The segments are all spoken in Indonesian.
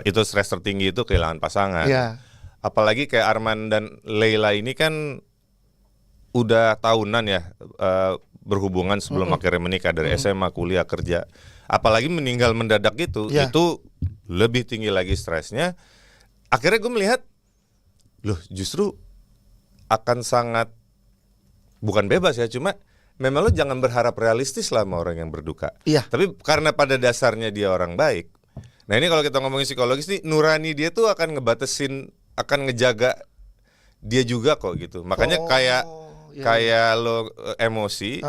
Itu stres tertinggi itu kehilangan pasangan. Apalagi kayak Arman dan Leila ini kan udah tahunan ya berhubungan sebelum akhirnya menikah, dari SMA, kuliah, kerja. Apalagi meninggal mendadak itu lebih tinggi lagi stresnya. Akhirnya gue melihat, loh justru akan sangat, bukan bebas ya, cuma memang lo jangan berharap realistis lah sama orang yang berduka. Tapi karena pada dasarnya dia orang baik. Nah ini kalau kita ngomongin psikologis nih, nurani dia tuh akan ngebatasin, akan ngejaga dia juga kok gitu. Makanya kayak lo emosi,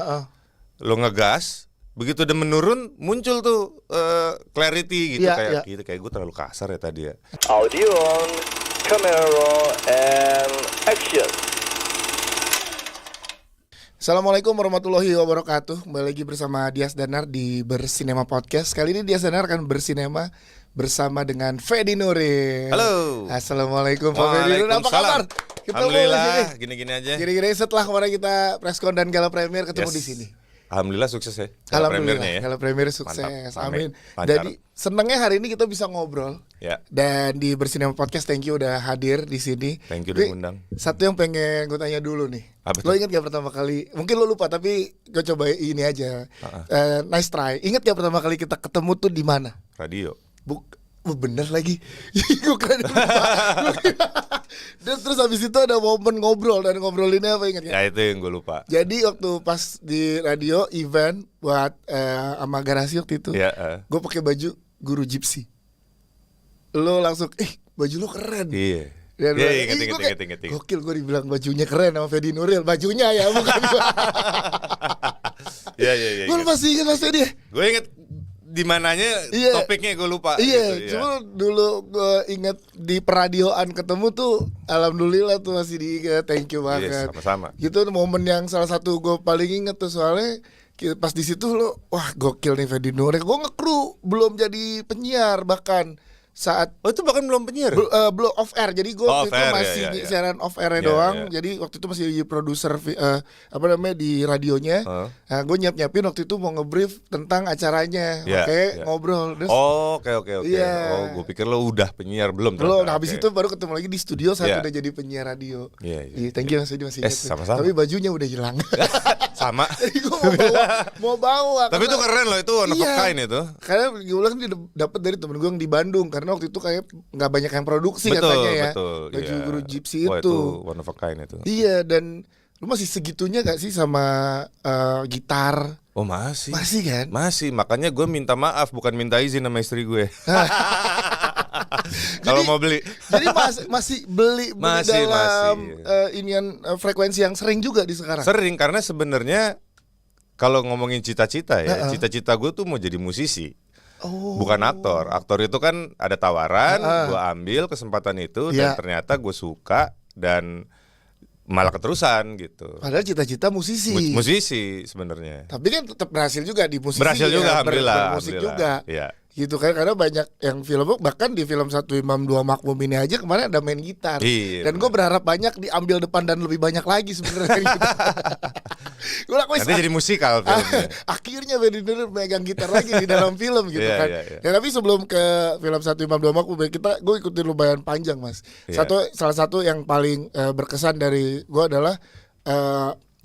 lo ngegas, begitu udah menurun muncul tuh clarity gitu, kayak gue terlalu kasar ya tadi ya. Audio on, camera and action. Assalamualaikum warahmatullahi wabarakatuh. Kembali lagi bersama Dias Danar di Bersinema Podcast. Kali ini Dias Danar akan bersinema bersama dengan Fedi Nuril. Halo. Assalamualaikum Pak Fedi Nuril. Apa kabar? Alhamdulillah, gini-gini aja. Gini-gini setelah kemarin kita preskon dan gala premier ketemu di sini. Alhamdulillah sukses ya. Alhamdulillah, gala premier sukses. Mantap. Amin. Lancar. Jadi senangnya hari ini kita bisa ngobrol. Dan di Bersinema Podcast, thank you udah hadir di sini. Thank you udah ngundang. Satu yang pengen gue tanya dulu nih. Lo inget gak pertama kali? Mungkin lo lupa tapi gue coba ini aja. Nice try. Ingat gak pertama kali kita ketemu tuh di mana? Radio. Bener lagi. Gue keren. Dan terus habis itu ada momen ngobrol, dan ngobrolinnya apa ingat ya? Ya itu yang gue lupa. Jadi waktu pas di radio event buat sama Garasi waktu itu, gue pakai baju guru gypsy. Lo langsung, baju lo keren. Iya. Ingat. Gokil, gue dibilang bajunya keren sama Fedi Nuril. Bajunya ya, bukan gue. Iya. Gue masih ingat Mas Fedi. Gue inget di mananya topiknya gue lupa. Gitu, cuma dulu gue inget di peradioan ketemu tuh, alhamdulillah tuh masih diingat. Thank you banget. Sama-sama. Gitu momen yang salah satu gue paling inget tuh, soalnya pas di situ lo, wah gokil nih Fedi Nuril. Gue nge-crew, belum jadi penyiar bahkan saat itu bahkan belum penyiar. Belum off air. Jadi gue waktu itu masih siaran off air doang. Jadi waktu itu masih jadi produser di radionya. Nah, gue nyiapin waktu itu mau ngebrief tentang acaranya. Ngobrol. Oke. Oh, gue pikir lo udah penyiar belum. Nah, habis itu baru ketemu lagi di studio saat udah jadi penyiar radio. Thank you masih ingat. Sama-sama. Tapi bajunya udah hilang. Sama. Jadi gue mau bawa. Tapi itu keren loh, itu one of a kind itu. Karena gue bilang dia dapet dari temen gue yang di Bandung. Karena waktu itu kayak nggak banyak yang produksi katanya ya. Baju guru gypsy itu. Itu one of a kind itu. Iya, dan lu masih segitunya gak sih sama gitar? Oh masih. Masih kan? Masih, makanya gue minta maaf, bukan minta izin sama istri gue. Kalau mau beli. Jadi masih beli dalam frekuensi yang sering juga di sekarang. Sering, karena sebenarnya kalau ngomongin cita-cita ya, cita-cita gue tuh mau jadi musisi. Bukan aktor. Aktor itu kan ada tawaran, gue ambil kesempatan itu dan ternyata gue suka dan malah keterusan gitu. Padahal cita-cita musisi. Musisi sebenarnya. Tapi kan tetap berhasil juga di musisi. Berhasil juga, alhamdulillah. Bermusik juga. Iya. Gitu kan, karena banyak yang film, bahkan di film Satu Imam Dua Makmum ini aja kemarin ada main gitar. Dan gue berharap banyak diambil depan dan lebih banyak lagi sebenarnya. Nanti jadi musikal filmnya. Akhirnya Fedi Nuril megang gitar lagi di dalam film gitu kan. Ya, tapi sebelum ke film Satu Imam Dua Makmum, gue ikutin lumayan panjang Mas. Salah satu yang paling berkesan dari gue adalah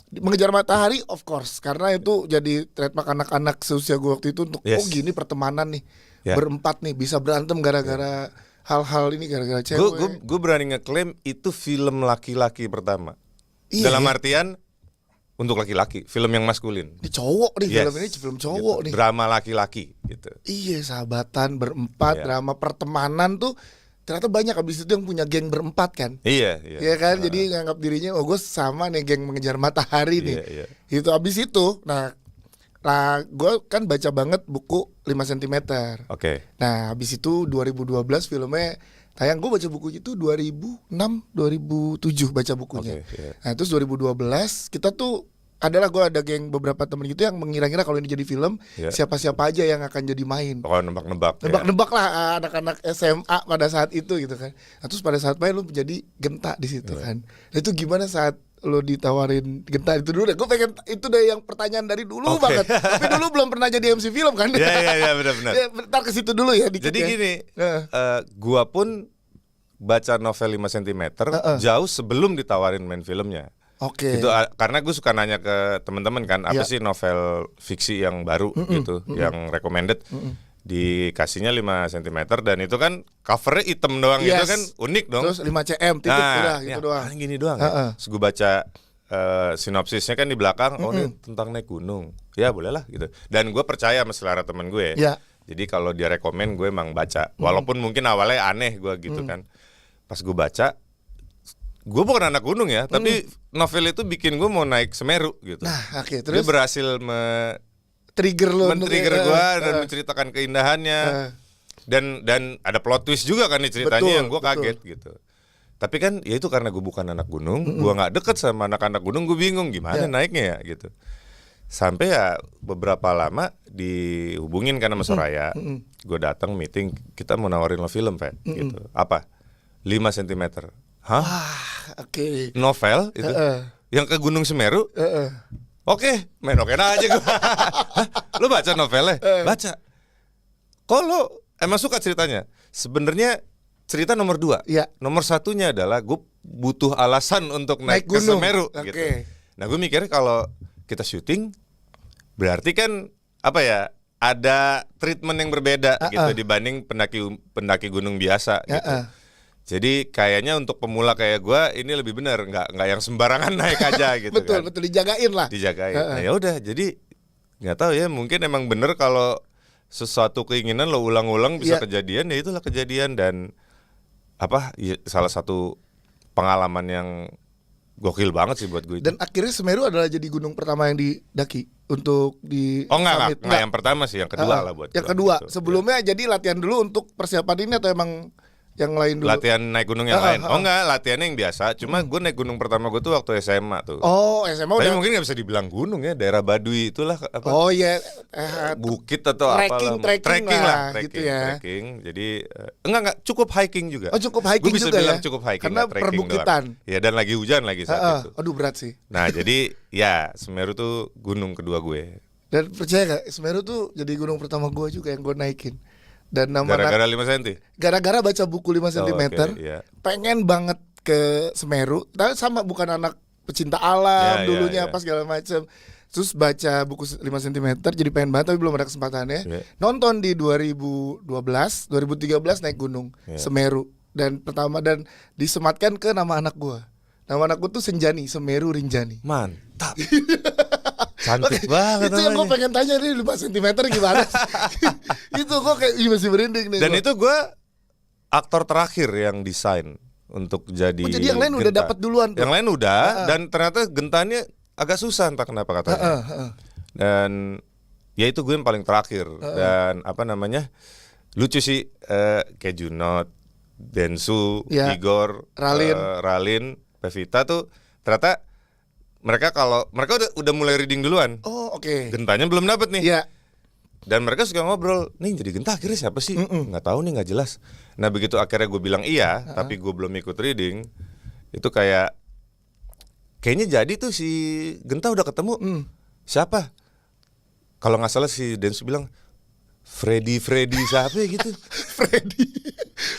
Mengejar Matahari, of course, karena itu jadi trademark anak-anak seusia gue waktu itu untuk gini pertemanan nih, berempat nih bisa berantem gara-gara hal-hal ini, gara-gara cewek. Gue berani ngeklaim itu film laki-laki pertama. Dalam artian untuk laki-laki, film yang maskulin. Ini cowok nih, film ini film cowok gitu. nih. Drama laki-laki gitu. Iya, sahabatan berempat, drama pertemanan tuh. Ternyata banyak abis itu yang punya geng berempat kan. Iya kan, jadi nganggap dirinya, gue sama nih geng Mengejar Matahari nih. Itu abis itu, nah gue kan baca banget buku 5 cm. Nah abis itu 2012 filmnya tayang. Gue baca buku itu 2006, 2007 baca bukunya. Nah terus 2012 kita tuh gue ada geng beberapa temen gitu yang mengira-ngira kalau ini jadi film, siapa-siapa aja yang akan jadi main. Nebak-nebak lah anak-anak SMA pada saat itu gitu kan. Nah, terus pada saat main lu menjadi genta di situ kan. Nah, itu gimana saat lo ditawarin Genta itu dulu deh. Gue pengen itu deh yang pertanyaan dari dulu banget. Tapi dulu belum pernah jadi MC film kan? Iya benar-benar. Ya, ntar ke situ dulu ya. Jadi gini, gua pun baca novel 5 cm jauh sebelum ditawarin main filmnya. Oke. Itu karena gue suka nanya ke teman-teman kan, apa sih novel fiksi yang baru gitu, yang recommended. Dikasihnya 5 cm dan itu kan covernya hitam doang, itu kan unik dong. Terus 5 cm titik udah gitu doang. Gini doang. Ya. Terus gue baca sinopsisnya kan di belakang, ini tentang naik gunung. Ya bolehlah gitu. Dan gue percaya sama selera temen gue. Jadi kalau dia rekomen gue emang baca. Walaupun mungkin awalnya aneh gue gitu kan. Pas gue baca, gue bukan anak gunung ya, tapi novel itu bikin gue mau naik Semeru gitu. Nah, terus dia berhasil trigger lo, men-trigger gue dan menceritakan keindahannya. Dan ada plot twist juga kan nih ceritanya, yang gue kaget gitu. Tapi kan ya itu karena gue bukan anak gunung, gue nggak deket sama anak-anak gunung, gue bingung gimana naiknya ya gitu. Sampai ya beberapa lama dihubungin kan sama Soraya, gue datang meeting, kita mau nawarin lo film Pak, gitu. Apa? 5 cm. Hah? Oke. Novel itu yang ke Gunung Semeru? Oke, main oke aja gue. Lo baca novelnya? Baca. Kok lo emang suka ceritanya? Sebenarnya cerita nomor 2. Nomor 1-nya adalah gue butuh alasan untuk naik ke Semeru gitu. Nah gue mikirnya kalau kita syuting berarti kan apa ya, ada treatment yang berbeda gitu dibanding pendaki gunung biasa gitu. Jadi kayaknya untuk pemula kayak gue ini lebih benar, nggak yang sembarangan naik aja gitu. Betul dijagain lah. Dijagain. Nah ya udah, jadi nggak tahu ya, mungkin emang bener kalau sesuatu keinginan lo ulang-ulang bisa kejadian, ya itulah kejadian. Dan apa ya, salah satu pengalaman yang gokil banget sih buat gue itu. Dan akhirnya Semeru adalah jadi gunung pertama yang didaki untuk di enggak yang pertama sih, yang kedua lah buat yang kedua gitu. Sebelumnya jadi latihan dulu untuk persiapan ini atau emang yang lain dulu? Latihan naik gunung yang lain. Oh enggak, latihannya yang biasa. Cuma gue naik gunung pertama gue tuh waktu SMA tuh. Oh, SMA tapi udah. mungkin gak bisa dibilang gunung ya, daerah Baduy itulah apa. Oh iya, bukit atau apalah. Trekking lah gitu ya. Trekking. Jadi enggak cukup hiking juga. Oh, cukup hiking juga ya. Gue bisa bilang cukup hiking, karena perbukitan. Ya, dan lagi hujan lagi saat itu. Aduh berat sih. Nah, jadi ya Semeru tuh gunung kedua gue. Dan percaya gak, Semeru tuh jadi gunung pertama gue juga yang gue naikin. Dan nama gara-gara 5 cm? Gara-gara baca buku 5 cm, pengen banget ke Semeru. Tapi sama bukan anak pecinta alam dulunya pas segala macam. Terus baca buku 5 cm jadi pengen banget tapi belum ada kesempatannya. Nonton di 2012, 2013 naik gunung Semeru. Dan pertama dan disematkan ke nama anak gue. Nama anak gue tuh Senjani, Semeru Rinjani. Mantap. Cantik banget. Itu yang gue pengen tanya nih, 5 cm gimana? Itu gue kayak masih merinding nih. Dan itu gue aktor terakhir yang desain untuk jadi. Oh, jadi yang lain udah dapat duluan tuh. Yang lain udah, dan ternyata Gentanya agak susah entah kenapa katanya. Dan ya itu gue yang paling terakhir. Dan apa namanya, lucu sih, kayak Junot, Densu, Igor, Ralin, Pevita tuh ternyata mereka udah mulai reading duluan. Oh oke. Gentanya belum dapet nih. Iya. Dan mereka suka ngobrol, nih jadi Genta akhirnya siapa sih? Nggak tahu nih, nggak jelas. Nah begitu akhirnya gue bilang iya, tapi gue belum ikut reading, itu kayaknya jadi tuh si Genta udah ketemu. Siapa? Kalau nggak salah si Densu bilang Freddy siapa ya gitu. Freddy.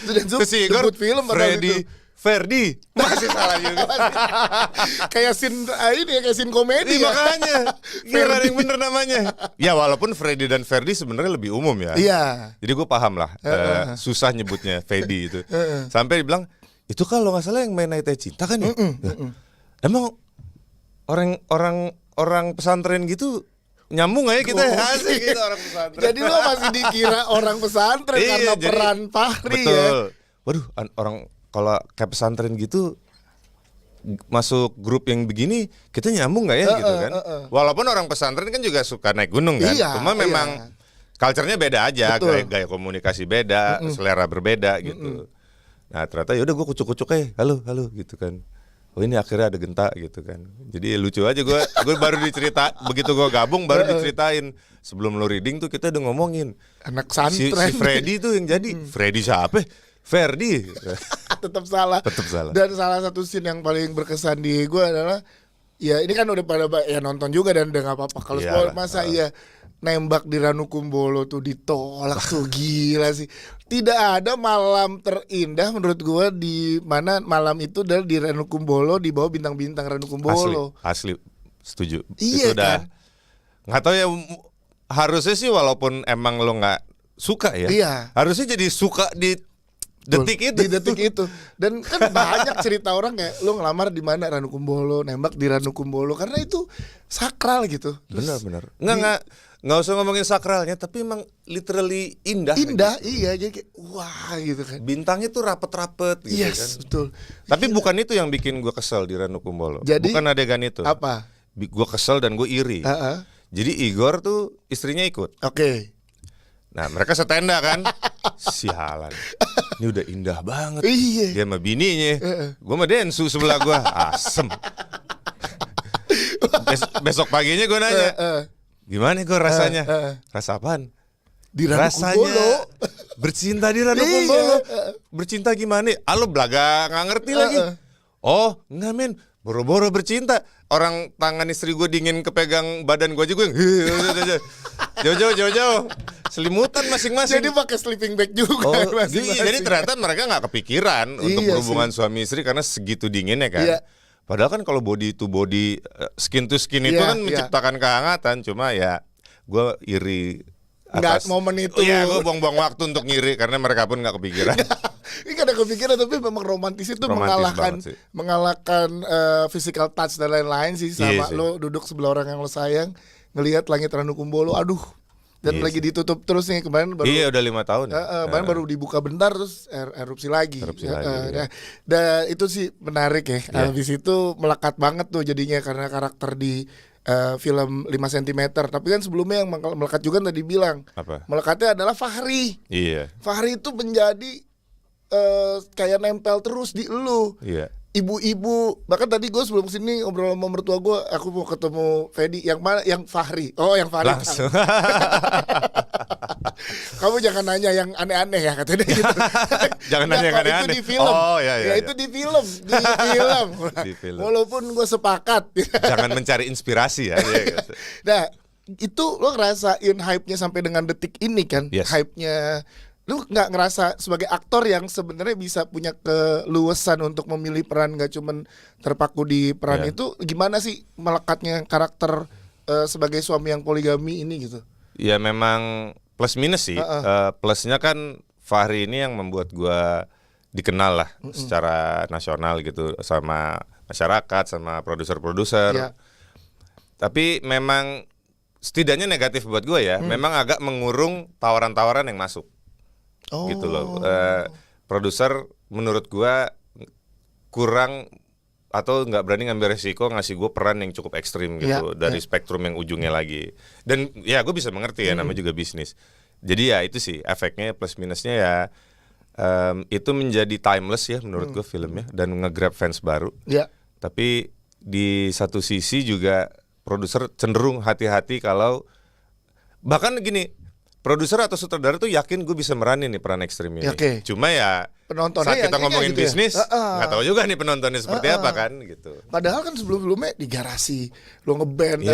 Terus si Igor film Freddy Ferdi masih salah juga. Kayak scene ini ya, kayak scene komedi ya. Makanya kira yang bener namanya. Ya walaupun Freddy dan Ferdi sebenarnya lebih umum ya. Iya. Jadi gue paham lah, susah nyebutnya Ferdi itu. Sampai dibilang itu kalau nggak salah yang main Naite Cinta kan ya. Emang orang pesantren gitu nyambung aja kita asik gitu orang pesantren. Jadi lo masih dikira orang pesantren karena peran Fahri ya. Betul. Waduh, orang kalau kayak pesantren gitu masuk grup yang begini kita nyambung nggak ya gitu kan? Walaupun orang pesantren kan juga suka naik gunung kan, cuma memang culture-nya beda aja, gaya komunikasi beda, selera berbeda gitu. Nah ternyata yaudah gue kucuk-kucuk halo gitu kan. Oh ini akhirnya ada Genta gitu kan. Jadi lucu aja gue baru dicerita begitu gue gabung baru diceritain. Sebelum lo reading tuh kita udah ngomongin anak santren. Si Freddy tuh yang jadi. Freddy siapa? Ferdi. Tetap salah. Dan salah satu scene yang paling berkesan di gue adalah ya ini kan udah pada ya nonton juga dan udah nggak apa-apa kalau spoiler masa iya nembak di Ranukumbolo tuh ditolak tuh gila sih. Tidak ada malam terindah menurut gue di mana malam itu adalah di Ranukumbolo di bawah bintang-bintang Ranukumbolo. Asli setuju. Iya, itu udah kan? Nggak tahu ya, harusnya sih walaupun emang lo nggak suka ya. Iya. Harusnya jadi suka di detik itu. Di detik itu. Dan kan banyak cerita orang kayak lu ngelamar di mana Ranukumbolo, nembak di Ranukumbolo karena itu sakral gitu. Benar. Nggak usah ngomongin sakralnya, tapi emang literally indah. Indah, gitu. Iya, jadi kayak wah gitu kan. Bintangnya tuh rapet-rapet gitu yes, kan. Betul. Tapi bukan itu yang bikin gue kesel di Ranukumbolo. Jadi, bukan adegan itu. Apa? Gue kesel dan gue iri. Jadi Igor tuh istrinya ikut. Oke. Nah mereka setenda kan. Sialan. Ini udah indah banget. Iya. Dia sama bininya. Gue sama Densu sebelah gue. Asem. Besok paginya gue nanya. Gimana gue rasanya? Rasa apaan? Di Ranukumbolo. Rasanya bercinta di Ranukumbolo. Bercinta gimana? Lo belaga gak ngerti lagi. Oh enggak men, boro-boro bercinta. Orang tangan istri gue dingin kepegang badan gue aja gue yang jauh-jauh. Selimutan masing-masing. Jadi pakai sleeping bag juga. Jadi ternyata mereka nggak kepikiran untuk berhubungan suami istri karena segitu dinginnya kan. Iya. Padahal kan kalau body to body, skin to skin itu kan menciptakan kehangatan. Cuma ya gue iri atas momen itu. Iya, gue buang-buang waktu untuk ngiri karena mereka pun nggak kepikiran. Ini kadang kepikiran tapi memang romantis itu mengalahkan physical touch dan lain-lain sih sama lo duduk sebelah orang yang lo sayang ngelihat langit Ranukumbolo, aduh. Dan lagi ditutup terus nih kemarin baru. Iya udah 5 tahun. Kemarin baru dibuka bentar terus erupsi lagi. Dan itu sih menarik ya. Habis itu melekat banget tuh jadinya karena karakter di film 5 cm. Tapi kan sebelumnya yang melekat juga tadi bilang. Apa? Melekatnya adalah Fahri. Iya. Fahri itu menjadi kayak nempel terus di elu. Iya. Ibu-ibu, bahkan tadi gue sebelum kesini ngobrol sama mertua gue, aku mau ketemu Fedi, yang mana? Yang Fahri. Oh, yang Fahri. Langsung. Kamu jangan nanya yang aneh-aneh ya katanya gitu. Jangan nanya yang aneh-aneh. Itu di film. Oh iya. Itu di film. Di film. Walaupun gue sepakat. Jangan mencari inspirasi ya. Gitu. Nah, itu lo ngerasain hype-nya sampai dengan detik ini kan? Yes. Hype-nya. Lu nggak ngerasa sebagai aktor yang sebenarnya bisa punya keluasan untuk memilih peran, nggak cuman terpaku di peran itu, gimana sih melekatnya karakter sebagai suami yang poligami ini gitu? Ya memang plus minus sih. Plusnya kan Fahri ini yang membuat gua dikenal lah secara nasional gitu sama masyarakat, sama produser-produser. Yeah. Tapi memang setidaknya negatif buat gua ya, memang agak mengurung tawaran-tawaran yang masuk. Gitu loh. Produser menurut gua kurang atau nggak berani ngambil resiko ngasih gue peran yang cukup ekstrim gitu dari spektrum yang ujungnya lagi. Dan ya gue bisa mengerti ya, namanya juga bisnis. Jadi ya itu sih efeknya, plus minusnya ya itu menjadi timeless ya menurut gue filmnya dan nge-grab fans baru. Tapi di satu sisi juga produser cenderung hati-hati kalau bahkan gini, produser atau sutradara tuh yakin gue bisa meranin nih peran ekstrim ini. Cuma ya penontonnya saat kita ngomongin gitu bisnis, nggak tahu juga nih penontonnya seperti apa kan gitu. Padahal kan sebelum-sebelumnya di garasi, lo ngeband,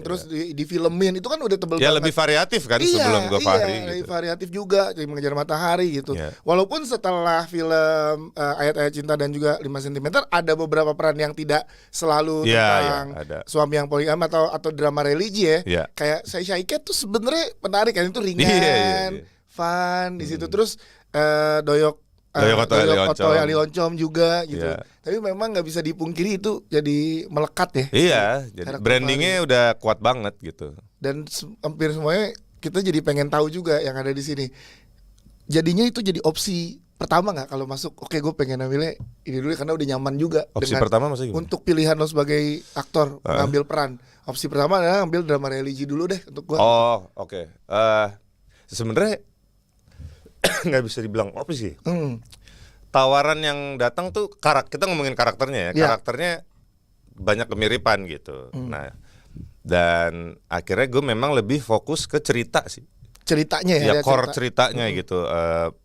terus difilmin, itu kan udah tebel banget. Ya lebih variatif kan sebelum gue Fahri. Iya, gitu. Variatif juga, jadi Mengejar Matahari gitu. Walaupun setelah film Ayat-Ayat Cinta dan juga 5 cm ada beberapa peran yang tidak selalu tentang suami yang poligami atau drama religi ya. Kayak Saya Syaiket tuh sebenarnya menarik kan, itu ringan, fun di situ. Terus Doyok Oto Ali Oncom juga gitu. Tapi memang nggak bisa dipungkiri itu jadi melekat ya. Iya, jadi brandingnya udah kuat banget gitu. Dan hampir semuanya kita jadi pengen tahu juga yang ada di sini. Jadinya itu jadi opsi pertama nggak kalau masuk? Oke, gue pengen ambilnya ini dulu karena udah nyaman juga. Opsi pertama maksudnya gimana? Untuk pilihan lo sebagai aktor mengambil peran. Opsi pertama adalah ambil drama religi dulu deh untuk gue. Oh, oke. Sebenarnya nggak bisa dibilang opsi. Tawaran yang datang tuh kita ngomongin karakternya ya. Karakternya banyak kemiripan gitu. Nah, dan akhirnya gue memang lebih fokus ke cerita sih. ceritanya ya, core ceritanya gitu,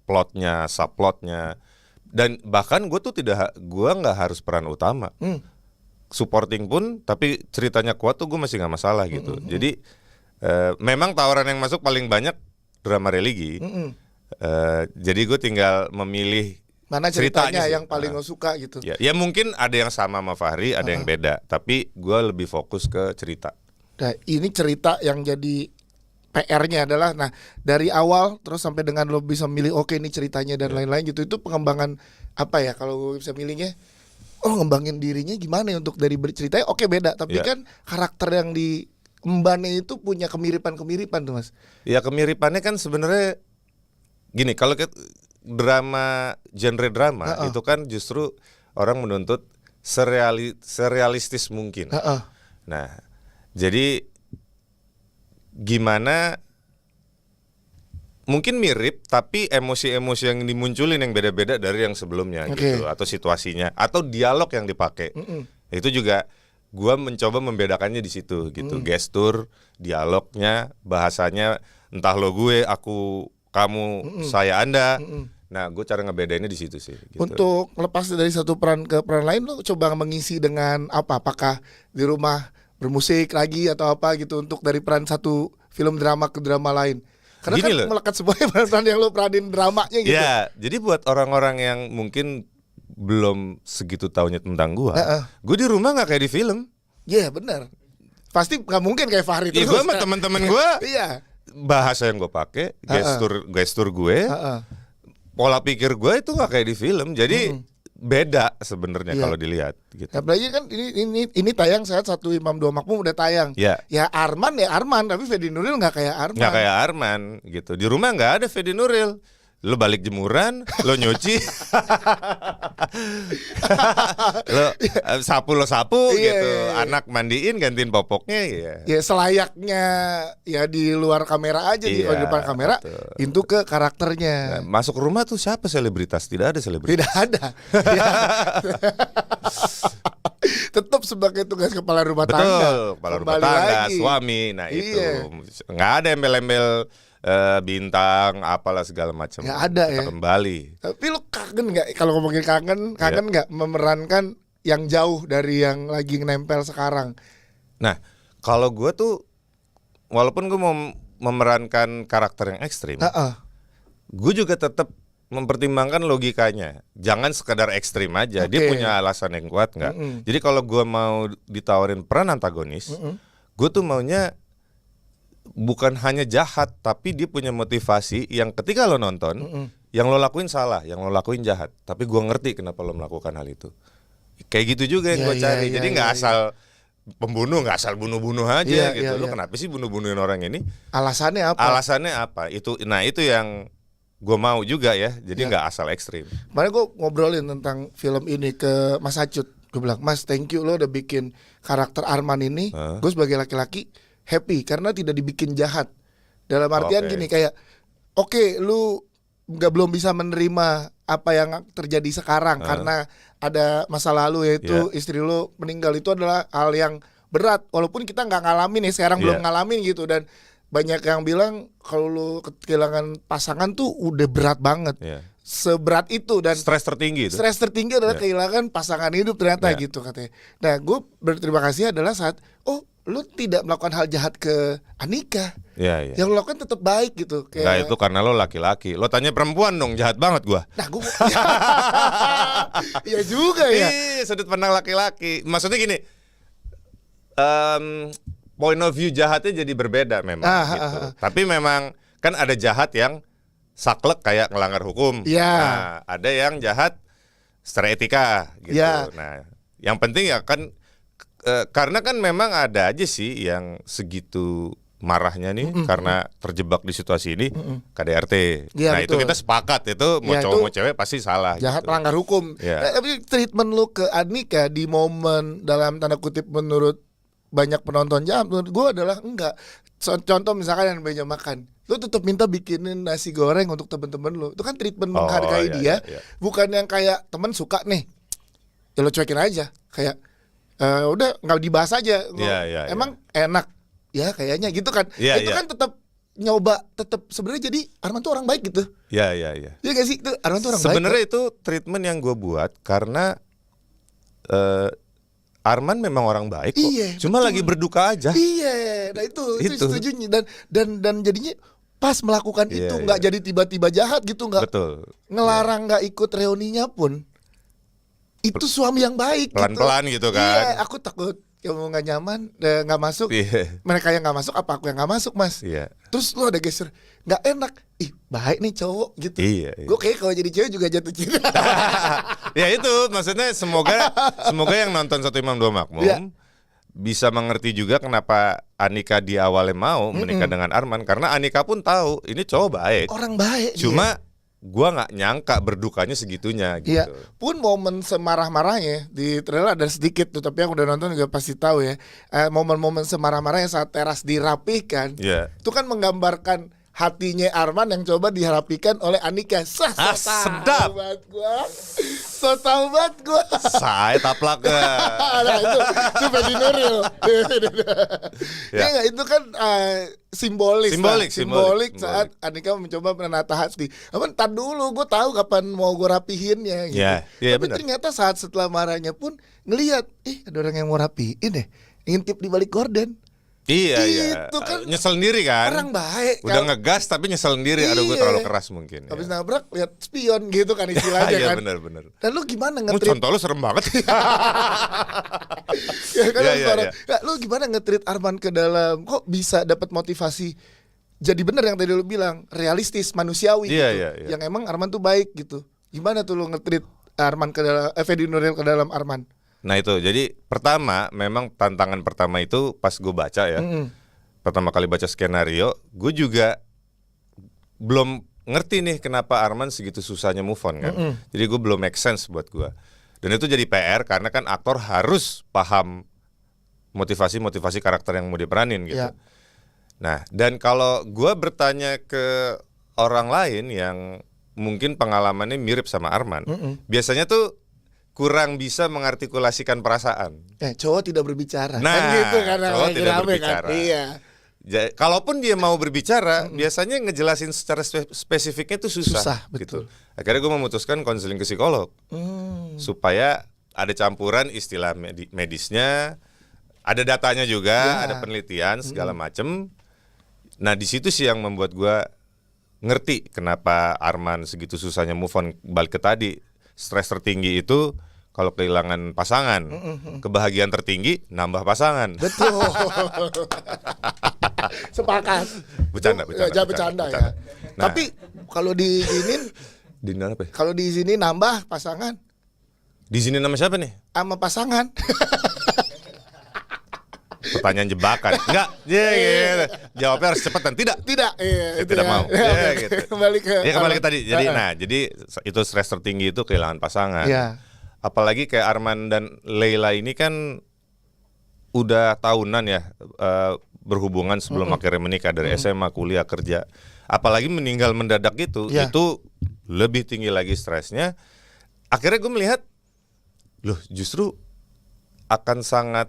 plotnya, subplotnya, dan bahkan gue nggak harus peran utama, supporting pun, tapi ceritanya kuat tuh gue masih nggak masalah gitu. Jadi memang tawaran yang masuk paling banyak drama religi, jadi gue tinggal memilih mana ceritanya yang paling lo suka gitu. Ya mungkin ada yang sama Fahri, ada yang beda, tapi gue lebih fokus ke cerita. Nah ini cerita yang jadi PR-nya adalah, nah dari awal terus sampai dengan lo bisa milih oke ini ceritanya dan lain-lain gitu, itu pengembangan apa ya kalau gue bisa milihnya, ngembangin dirinya gimana ya untuk dari ceritanya oke beda, tapi kan karakter yang di embannya itu punya kemiripan tuh Mas. Ya kemiripannya kan sebenarnya gini, kalau genre drama itu kan justru orang menuntut serealistis mungkin. Nah jadi gimana mungkin mirip tapi emosi-emosi yang dimunculin yang beda-beda dari yang sebelumnya gitu, atau situasinya atau dialog yang dipakai. Itu juga gua mencoba membedakannya di situ gitu. Gestur, dialognya, bahasanya, entah lo gue, aku, kamu, saya, Anda. Nah, gue cara ngebedainnya di situ sih gitu. Untuk lepas dari satu peran ke peran lain, lo coba mengisi dengan apa? Apakah di rumah bermusik lagi atau apa gitu untuk dari peran satu film drama ke drama lain? Karena gini kan melekat semuanya peran yang lo peranin dramanya gitu. Ya, jadi buat orang-orang yang mungkin belum segitu taunya tentang gue di rumah nggak kayak di film. Iya benar. Pasti nggak mungkin kayak Fahri terus. Gue sama teman-teman gue. Iya. Bahasa yang gue pakai, gestur gue, pola pikir gue itu nggak kayak di film. Jadi beda sebenarnya kalau dilihat gitu. Apalagi kan ini tayang saat satu Imam Dua Makmum udah tayang. Ya Arman tapi Fedi Nuril nggak kayak Arman. Nggak kayak Arman gitu. Di rumah nggak ada Fedi Nuril. Lo balik jemuran, lo nyuci, lo sapu gitu. Anak mandiin, gantiin popoknya ya selayaknya ya di luar kamera aja, di depan kamera itu ke karakternya. Nah, masuk rumah tuh siapa selebritas? Tidak ada selebritas. Tidak ada. Tetap sebagai tugas kepala rumah tangga. Betul, kepala rumah tangga, suami. Nah itu nggak ada embel-embel bintang apalah segala macam. Ya ada ya. Kembali. Tapi lu kangen nggak kalau ngomongin kangen nggak memerankan yang jauh dari yang lagi nempel sekarang? Nah kalau gue tuh walaupun gue mau memerankan karakter yang ekstrim, gue juga tetap mempertimbangkan logikanya. Jangan sekedar ekstrim aja. Dia punya alasan yang kuat nggak? Jadi kalau gue mau ditawarin peran antagonis, gue tuh maunya bukan hanya jahat, tapi dia punya motivasi yang ketika lo nonton, yang lo lakuin salah, yang lo lakuin jahat, tapi gue ngerti kenapa lo melakukan hal itu. Kayak gitu juga yang gue cari. Jadi nggak asal pembunuh, nggak asal bunuh-bunuh aja gitu. Lo kenapa sih bunuh-bunuhin orang ini? Alasannya apa? Alasannya apa? Itu yang gue mau juga ya. Jadi nggak asal ekstrim. Kemarin gue ngobrolin tentang film ini ke Mas Acut. Gue bilang, Mas, thank you lo udah bikin karakter Arman ini. Gue sebagai laki-laki happy karena tidak dibikin jahat. Dalam artian gini kayak lu belum bisa menerima apa yang terjadi sekarang karena ada masa lalu yaitu istri lu meninggal. Itu adalah hal yang berat walaupun kita nggak ngalamin ya sekarang belum ngalamin gitu. Dan banyak yang bilang kalau lu kehilangan pasangan tuh udah berat banget. Seberat itu dan stres tertinggi adalah kehilangan pasangan hidup ternyata gitu katanya. Nah gue berterima kasih adalah saat lu tidak melakukan hal jahat ke Anika. Yang lu lakukan tetap baik gitu. Nah itu karena lo laki-laki. Lo tanya perempuan dong, jahat banget gua. Nah gue iya juga ya. Sudut pandang laki-laki. Maksudnya gini, point of view jahatnya jadi berbeda memang gitu. Tapi memang kan ada jahat yang saklek kayak ngelanggar hukum. Nah, ada yang jahat secara etika gitu. Nah, yang penting ya kan karena kan memang ada aja sih yang segitu marahnya nih karena terjebak di situasi ini KDRT. Nah betul. Itu kita sepakat itu mau cowok mau cewek pasti salah. Jahat gitu. Melanggar hukum. Tapi treatment lu ke Anika di momen dalam tanda kutip menurut banyak penonton menurut gue adalah enggak. Contoh misalkan yang meja makan, lu tetap minta bikinin nasi goreng untuk temen-temen lu. Itu kan treatment menghargai dia, bukan yang kayak temen suka nih, ya lu cuekin aja kayak. Udah nggak dibahas aja. Emang enak ya kayaknya gitu kan. Itu kan tetap nyoba tetap sebenarnya jadi Arman tuh orang baik gitu. Iya. Iya gak sih, itu Arman tuh orang baik. Sebenarnya itu treatment yang gue buat karena Arman memang orang baik kok. Iya, Cuma betul. lagi berduka aja. Iya, nah itu setuju. Dan jadinya pas melakukan Iya, itu nggak iya. jadi tiba-tiba jahat gitu, nggak Betul. ngelarang nggak ikut reuninya pun. Itu suami yang baik. Pelan-pelan gitu kan. Iya, aku takut kamu nggak nyaman, nggak masuk. Iya. Mereka yang nggak masuk, apa aku yang nggak masuk, Mas? Iya. Terus lu ada geser, nggak enak. Ih, baik nih cowok gitu. Iya. Gue kayak kalau jadi cewek juga jatuh cinta. Ya itu maksudnya semoga yang nonton Satu Imam Dua Makmum Iya. bisa mengerti juga kenapa Anika di awalnya mau menikah dengan Arman, karena Anika pun tahu ini cowok baik. Orang baik. Cuma gua nggak nyangka berdukanya segitunya gitu. Iya, pun momen semarah-marahnya di trailer ada sedikit tuh, tapi yang udah nonton juga pasti tahu ya. Momen-momen semarah-marahnya saat teras dirapihkan, Iya. itu kan menggambarkan hatinya Arman yang coba dirapikan oleh Anika. Sedap. So tau banget gua. Saya taplak ke. Nah, itu Fedi Nuril. Ya. Ya nggak, itu kan simbolis Simbolik. saat Anika mencoba menata hati. Apa, entar dulu, gue tahu kapan mau gue rapihinnya gitu. Ya, ya, Tapi benar. ternyata saat setelah marahnya pun ngelihat, ada orang yang mau rapihin deh, ngintip di balik gorden. Iya. Itu kan nyesel sendiri kan. Orang baik. Udah ngegas tapi nyesel sendiri. Aduh, gue Iya. terlalu keras mungkin. Habis Ya. nabrak lihat spion gitu kan istilahnya Iya, kan. benar. Dan lu gimana Contoh nge-treat lu serem banget. ya kan, Iya, harus iya, orang. iya. Ya, lu gimana nge-treat Arman ke dalam, kok bisa dapat motivasi jadi bener yang tadi lu bilang, realistis, manusiawi Iya, gitu. iya, iya. Yang emang Arman tuh baik gitu. Gimana tuh lu nge-treat Arman ke dalam Fedi Nuril ke dalam Arman? Nah itu, jadi pertama memang tantangan pertama itu pas gue baca ya, pertama kali baca skenario, gue juga belum ngerti nih kenapa Arman segitu susahnya move on kan. Jadi gue belum make sense buat gue. Dan itu jadi PR karena kan aktor harus paham motivasi karakter yang mau diperanin gitu. Ya. Nah, dan kalau gue bertanya ke orang lain yang mungkin pengalamannya mirip sama Arman, biasanya tuh kurang bisa mengartikulasikan perasaan. Cowok tidak berbicara. Nah, Kan gitu kan, cowok lagi tidak rame berbicara. Kan? Iya. Kalaupun dia mau berbicara, biasanya ngejelasin secara spesifiknya itu susah. Susah, gitu. betul. Akhirnya gue memutuskan konseling ke psikolog supaya ada campuran istilah medisnya, ada datanya juga, ada penelitian segala macem. Nah di situ sih yang membuat gue ngerti kenapa Arman segitu susahnya move on. Balik ke tadi, stres tertinggi itu kalau kehilangan pasangan, kebahagiaan tertinggi nambah pasangan. Betul. Sepakat. Bercanda Jangan bercanda ya. Nah. Tapi kalau diizinin, Dinner apa ya? kalau diizinin nambah pasangan Di sini nama siapa nih? sama pasangan. Pertanyaan jebakan. Enggak. Gitu. Jawabnya harus cepat dan tidak. Tidak, itu Tidak ya. mau. Ya, Ya, oke. gitu. Kembali ke Kembali ke tadi. Jadi itu stres tertinggi itu kehilangan pasangan. Iya. Apalagi kayak Arman dan Leila ini kan udah tahunan ya berhubungan sebelum akhirnya menikah, dari SMA, kuliah, kerja. Apalagi meninggal mendadak gitu, Iya. itu lebih tinggi lagi stresnya. Akhirnya gue melihat, loh justru akan sangat,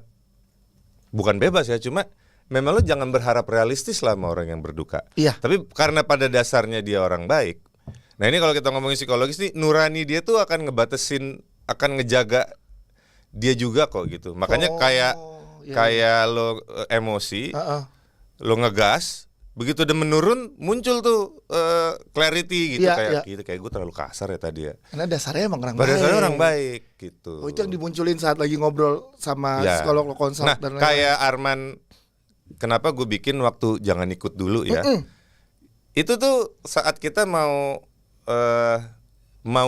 bukan bebas ya, cuma memang lo jangan berharap realistis lah sama orang yang berduka. Iya. Tapi karena pada dasarnya dia orang baik. Nah ini kalau kita ngomongin psikologis nih, nurani dia tuh akan ngebatasin, akan ngejaga dia juga kok gitu. Makanya iya. kayak lo emosi, lo ngegas, begitu udah menurun muncul tuh clarity gitu, Iya, kayak gue terlalu kasar ya tadi ya. Karena dasarnya emang orang Pada baik. dasarnya orang baik gitu. Oh, itu yang dimunculin saat lagi ngobrol sama Ya. psikolog lo konsult Nah, dan lain-lain. kayak Arman, kenapa gue bikin waktu jangan ikut dulu ya? Itu tuh saat kita mau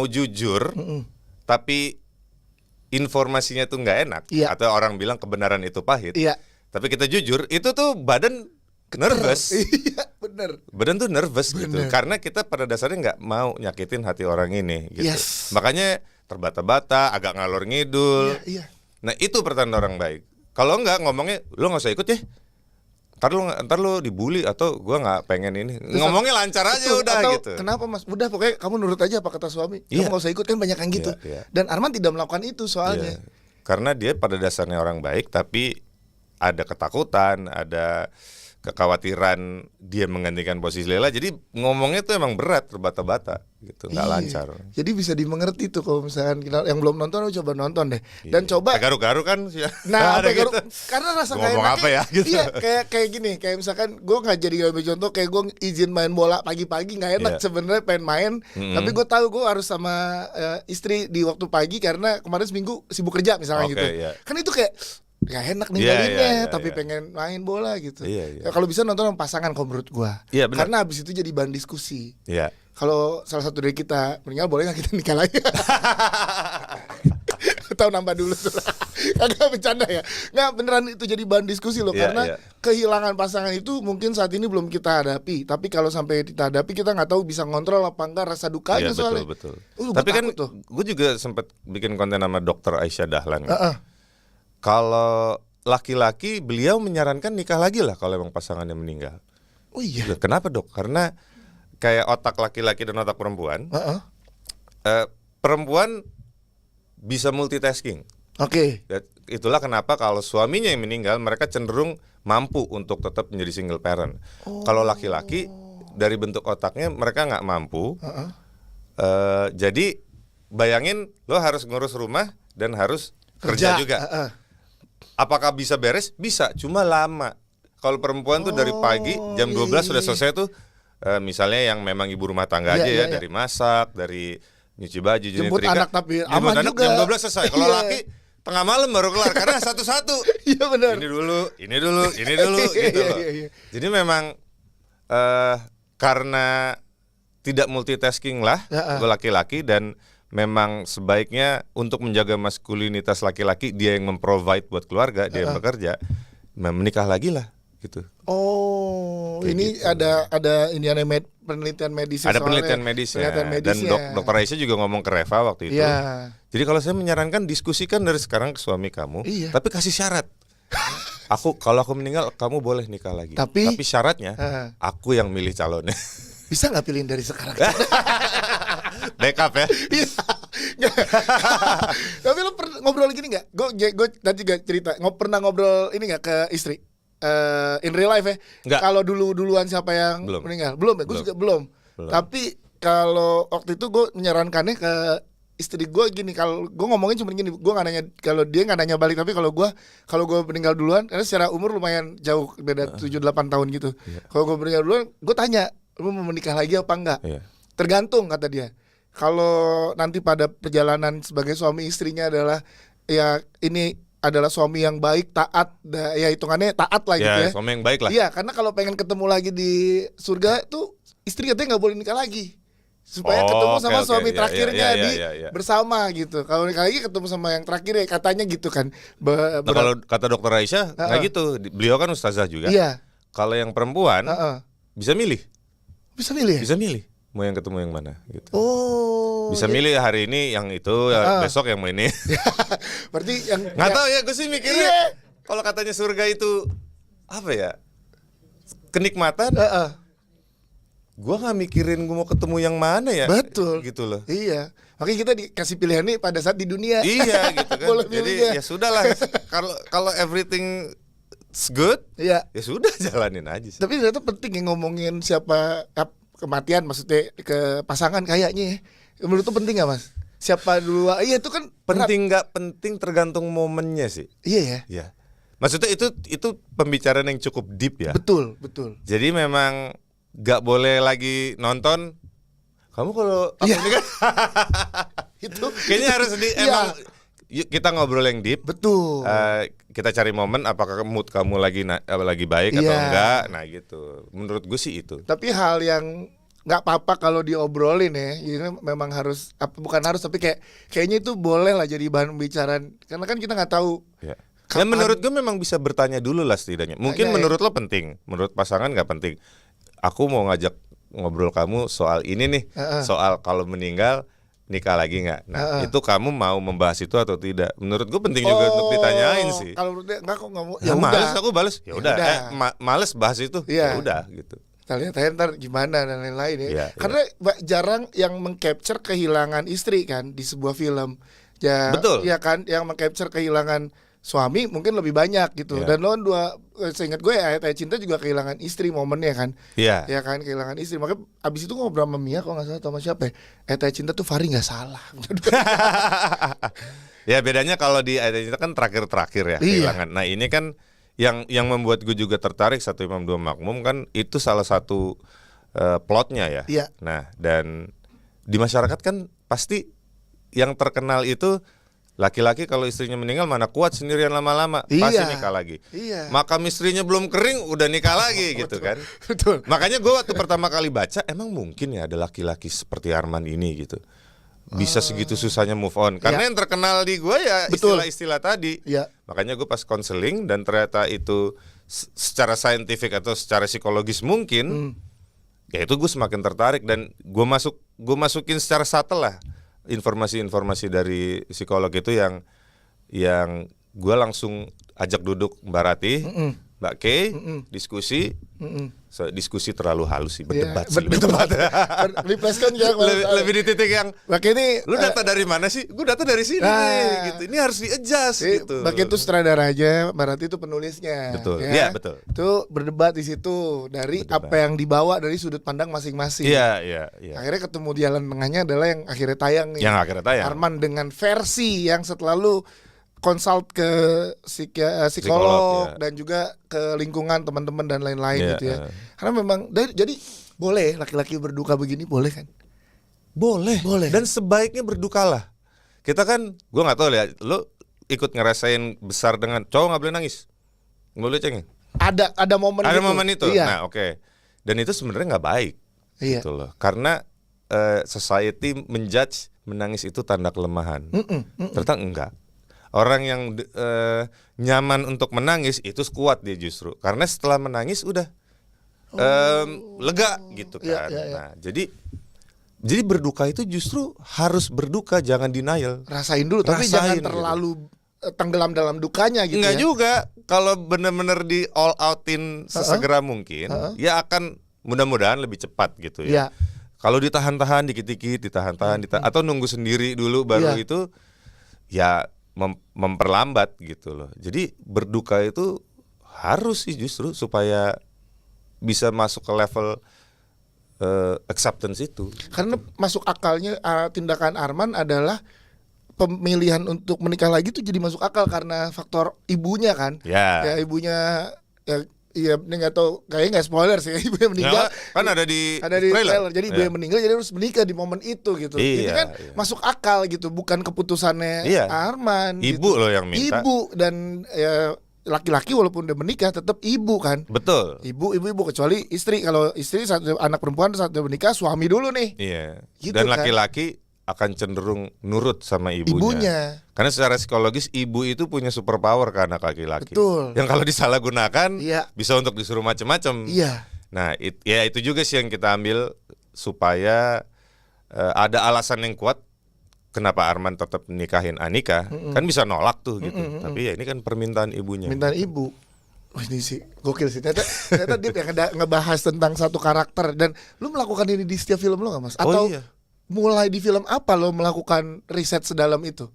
jujur, tapi informasinya tuh nggak enak, Iya. atau orang bilang kebenaran itu pahit. Iya. Tapi kita jujur, itu tuh badan nervous. Iya, bener. Badan tuh nervous gitu, Bener. karena kita pada dasarnya nggak mau nyakitin hati orang ini gitu. Yes. Makanya terbata-bata, agak ngalor ngidul. Iya. Nah itu pertanda orang baik. Kalau enggak ngomongnya, lo nggak usah ikut ya. Ntar lo dibully atau gua nggak pengen ini. Ngomongnya lancar aja Betul. udah Atau, gitu. kenapa mas? Udah pokoknya kamu nurut aja apa kata suami. Iya. Kamu gak usah ikut, kan banyak yang gitu. Iya, iya. Dan Arman tidak melakukan itu soalnya. Iya. Karena dia pada dasarnya orang baik, tapi ada ketakutan, ada kekhawatiran dia menggantikan posisi Lela, jadi ngomongnya tuh emang berat, terbata-bata gitu, nggak lancar. Jadi bisa dimengerti tuh kalau misalkan kita yang belum nonton, coba nonton deh. Dan coba garu-garu kan sih. Nah, gitu. Karena rasa kayak ngomong apa ya gitu. Iya, kayak gini, kayak misalkan gue nggak jadi ambil contoh, kayak gue izin main bola pagi-pagi nggak enak sebenarnya pengen main, tapi gue tahu gue harus sama istri di waktu pagi karena kemarin seminggu sibuk kerja misalnya gitu. Kan itu kayak gak enak ninggalinnya, tapi pengen main bola gitu. Ya, kalau bisa nonton sama pasangan kalau menurut gua. Karena abis itu jadi bahan diskusi. Kalau salah satu dari kita meninggal, boleh nggak kita nikah lagi? Tahu nambah dulu tuh. Agak bercanda ya. Nggak, beneran itu jadi bahan diskusi loh. Karena kehilangan pasangan itu mungkin saat ini belum kita hadapi. Tapi kalau sampai kita hadapi, kita nggak tahu bisa ngontrol apa enggak rasa dukanya soalnya. Betul. Tapi kan gue juga sempat bikin konten sama Dokter Aisyah Dahlan. Kalau laki-laki, beliau menyarankan nikah lagi lah kalau emang pasangannya meninggal. Oh iya. Loh, kenapa dok? Karena kayak otak laki-laki dan otak perempuan, perempuan bisa multitasking. Oke. Itulah kenapa kalau suaminya yang meninggal, mereka cenderung mampu untuk tetap menjadi single parent. Kalau laki-laki, dari bentuk otaknya mereka nggak mampu. Jadi bayangin lo harus ngurus rumah dan harus kerja juga. Apakah bisa beres? Bisa, cuma lama. Kalau perempuan tuh dari pagi jam 12 sudah selesai tuh, misalnya yang memang ibu rumah tangga aja ya, dari masak, dari nyuci baju, jemput anak, tapi aman juga. Jam 12 selesai. Kalau laki tengah malam baru kelar karena satu-satu. Iya benar. Ini dulu gitu loh. Jadi memang karena tidak multitasking lah laki-laki, dan memang sebaiknya untuk menjaga maskulinitas laki-laki, dia yang memprovide buat keluarga, dia yang bekerja, menikah lagi lah gitu. Ini gitu. ada ini penelitian medis. Ada penelitian medisnya. Dan Dokter Aisyah juga ngomong ke Reva waktu itu. Jadi kalau saya menyarankan, diskusikan dari sekarang ke suami kamu, tapi kasih syarat. Kalau aku meninggal, kamu boleh nikah lagi. Tapi syaratnya aku yang milih calonnya. Bisa nggak pilihin dari sekarang? Backup ya. Tapi lo ngobrol gini nggak? Gue tadi juga cerita. Pernah ngobrol ini nggak ke istri? In real life ya. Kalau duluan siapa yang meninggal? Belum ya. Gue juga belum. Tapi kalau waktu itu gue menyarankannya ke istri gue gini. Kalau gue ngomongin cuma gini, gue nggak nanya, kalau dia nggak nanya balik. Tapi kalau gue meninggal duluan, karena secara umur lumayan jauh, beda 7-8 tahun gitu. Kalau gue meninggal duluan, gue tanya, lu mau menikah lagi apa enggak? Tergantung, kata dia. Kalau nanti pada perjalanan sebagai suami istrinya adalah ya ini adalah suami yang baik, taat, ya hitungannya taat lah gitu ya. Suami yang baik lah. Iya, karena kalau pengen ketemu lagi di surga tuh istri katanya nggak boleh nikah lagi. Supaya ketemu sama suami terakhirnya bersama gitu. Kalau nikah lagi ketemu sama yang terakhir ya, katanya gitu kan. Kalau kata Dokter Aisyah nggak gitu. Beliau kan ustazah juga. Kalau yang perempuan bisa milih. Bisa milih ya? Bisa milih mau yang ketemu yang mana gitu. Bisa milih hari ini yang itu, besok yang mau ini. Berarti yang nggak tahu ya, gue sih mikirnya kalau katanya surga itu apa ya, kenikmatan. Gue nggak mikirin gue mau ketemu yang mana ya. Betul. Gitu loh. Iya. Makanya kita dikasih pilihan nih pada saat di dunia. Iya gitu kan. Jadi ya sudahlah. Kalau everything good, ya sudah jalanin aja sih. Tapi ternyata penting ya ngomongin siapa kematian, maksudnya ke pasangan kayaknya ya. Menurut tuh penting gak mas? Siapa dulu? Iya itu kan penting nggak penting tergantung momennya sih. Iya ya. Iya. Maksudnya itu pembicaraan yang cukup deep ya. Betul. Jadi memang nggak boleh lagi nonton. Kamu kalau ini kan itu kayaknya harus emang kita ngobrol yang deep. Betul. Kita cari momen apakah mood kamu lagi baik atau enggak. Nah gitu. Menurut gue sih itu. Tapi hal yang nggak apa-apa kalau diobrolin ya. Ini memang harus, bukan harus, tapi kayaknya itu boleh lah jadi bahan pembicaraan. Karena kan kita nggak tahu. Ya menurut gue memang bisa bertanya dulu lah setidaknya. Mungkin menurut lo penting, menurut pasangan nggak penting. Aku mau ngajak ngobrol kamu soal ini nih, soal kalau meninggal nikah lagi nggak? Nah itu kamu mau membahas itu atau tidak? Menurut gue penting juga untuk ditanyain sih. Kalau menurut dia enggak kok nggak mau. Ya males, aku balas. Ya udah. Males bahas itu. Ya udah gitu. Kita lihat ntar gimana dan lain-lain ya. Karena jarang yang mengcapture kehilangan istri kan di sebuah film. Betul. Ya kan, yang mengcapture kehilangan suami mungkin lebih banyak gitu. Yeah. Dan lo seingat gue Ayat Ayat Cinta juga kehilangan istri momennya kan. Iya. Ya kan, kehilangan istri. Makanya abis itu ngobrol sama Mia kalau nggak salah atau sama siapa ya, Ayat Ayat Cinta tuh Fahri nggak salah. Ya bedanya kalau di Ayat Ayat Cinta kan terakhir ya kehilangan. Nah ini kan yang membuat gue juga tertarik Satu Imam Dua Makmum kan itu salah satu plotnya ya. Iya. Nah dan di masyarakat kan pasti yang terkenal itu laki-laki kalau istrinya meninggal mana kuat sendirian lama-lama, pasti nikah lagi. Iya. Makam istrinya belum kering udah nikah lagi gitu kan. Betul. Makanya gue waktu pertama kali baca emang mungkin ya ada laki-laki seperti Arman ini gitu bisa segitu susahnya move on. Karena yang terkenal di gue ya istilah-istilah tadi. Iya. Makanya gue pas konseling dan ternyata itu secara saintifik atau secara psikologis mungkin. Ya itu gue semakin tertarik dan gue masukin secara subtle lah informasi-informasi dari psikolog itu yang gue langsung ajak duduk Mbak Rati, Mbak Kay, diskusi. Diskusi terlalu halus sih, berdebat sih. Berdebat. Replacekan ya. Lebih di titik yang Mbak ini lu data dari mana sih? Gue data dari sini nih, gitu. Ini harus di-adjust gitu. Mbak itu sutradaranya, Mbak Rati itu penulisnya. Betul. Ya? Iya, betul. Itu berdebat di situ dari apa yang dibawa dari sudut pandang masing-masing. Iya. Akhirnya ketemu jalan tengahnya adalah yang akhirnya tayang nih. Yang akhirnya tayang. Arman dengan versi yang setelah lu konsult ke psikolog ya. dan juga ke lingkungan teman-teman dan lain-lain Iya, gitu ya. Karena memang jadi boleh laki-laki berduka begini, boleh kan? Boleh. Dan sebaiknya berdukalah. Kita kan, gue nggak tahu ya, lu ikut ngerasain besar dengan cowok nggak boleh nangis, nggak boleh cengeng. Ada momen. Ada momen itu. Iya. Nah oke. Dan itu sebenarnya nggak baik. Iya. Gitu loh. Karena society menjudge menangis itu tanda kelemahan. Ternyata enggak. Orang yang nyaman untuk menangis itu kuat dia justru. Karena setelah menangis udah lega gitu kan. Iya. Nah, jadi berduka itu justru harus berduka, jangan denial. Rasain dulu, tapi jangan terlalu tenggelam dalam dukanya gitu. Enggak ya. juga. Kalau benar-benar di all outin sesegera mungkin, ya akan mudah-mudahan lebih cepat gitu ya. Iya. Kalau ditahan-tahan dikit-dikit, ditahan-tahan, atau nunggu sendiri dulu baru itu ya memperlambat gitu loh. Jadi berduka itu harus sih justru supaya bisa masuk ke level acceptance itu. Karena masuk akalnya tindakan Arman adalah pemilihan untuk menikah lagi tuh jadi masuk akal karena faktor ibunya kan. Ya ibunya Iya, ini nggak tahu, kayaknya nggak spoiler sih. Ibu yang meninggal kan ada di trailer. Jadi ibu yang meninggal jadi harus menikah di momen itu gitu. Ini kan masuk akal gitu, bukan keputusannya Arman. Ibu gitu. loh yang minta. Ibu dan laki-laki walaupun udah menikah tetap ibu kan. Betul. Ibu kecuali istri. Kalau istri anak perempuan saat udah menikah suami dulu nih. Iya. Gitu dan kan? laki-laki akan cenderung nurut sama ibunya. Karena secara psikologis ibu itu punya superpower ke anak laki-laki. Betul. Yang kalau disalahgunakan Iya. bisa untuk disuruh macam-macam. Iya. Nah, itu juga sih yang kita ambil supaya ada alasan yang kuat kenapa Arman tetap nikahin Anika. Kan bisa nolak tuh gitu. Tapi ya ini kan permintaan ibunya. Permintaan ibu. Wah, ini sih gokil sih. Ternyata dia yang ngebahas tentang satu karakter. Dan lu melakukan ini di setiap film lo gak Mas? Atau iya. mulai di film apa lo melakukan riset sedalam itu?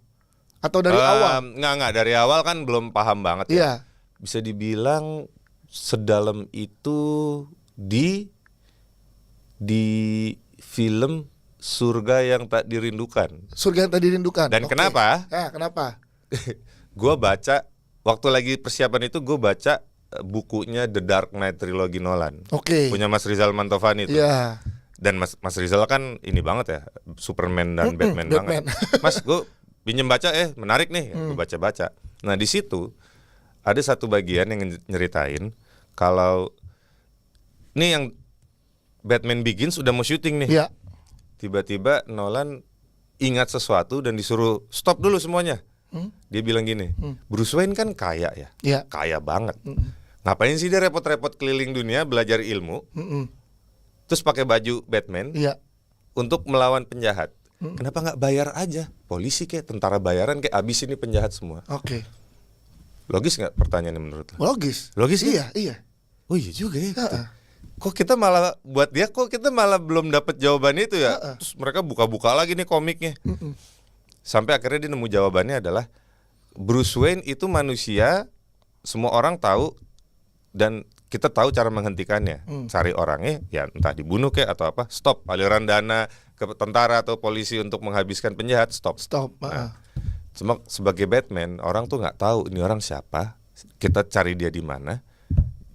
Atau dari awal? Enggak, dari awal kan belum paham banget ya. Bisa dibilang sedalam itu di film Surga yang Tak Dirindukan. Surga yang Tak Dirindukan. Dan kenapa? Ya, kenapa? Gue baca waktu lagi persiapan itu gue baca bukunya The Dark Knight Trilogy Nolan. Punya Mas Rizal Mantovani itu. Iya. Dan Mas Rizal kan ini banget ya, Superman dan Batman banget. Mas, gue pinjem baca menarik nih, gue baca-baca. Nah di situ ada satu bagian yang nyeritain kalau ini yang Batman Begins udah mau syuting nih. Iya. Tiba-tiba Nolan ingat sesuatu dan disuruh stop dulu semuanya. Dia bilang gini, Bruce Wayne kan kaya ya, kaya banget. Ngapain sih dia repot-repot keliling dunia belajar ilmu? Terus pakai baju Batman untuk melawan penjahat. Kenapa nggak bayar aja? Polisi kayak tentara bayaran kayak abis ini penjahat semua. Logis nggak pertanyaannya menurut lo? Logis. Logis iya, kan? Iya. Oh iya juga ya. Gitu. Kok kita malah buat dia kita malah belum dapat jawaban itu ya. Terus mereka buka-buka lagi nih komiknya. Sampai akhirnya dia nemu jawabannya adalah Bruce Wayne itu manusia, semua orang tahu dan kita tahu cara menghentikannya. Cari orangnya, ya entah dibunuh kayak atau apa, stop aliran dana ke tentara atau polisi untuk menghabiskan penjahat, stop. Nah, cuma sebagai Batman, orang tuh nggak tahu ini orang siapa, kita cari dia di mana,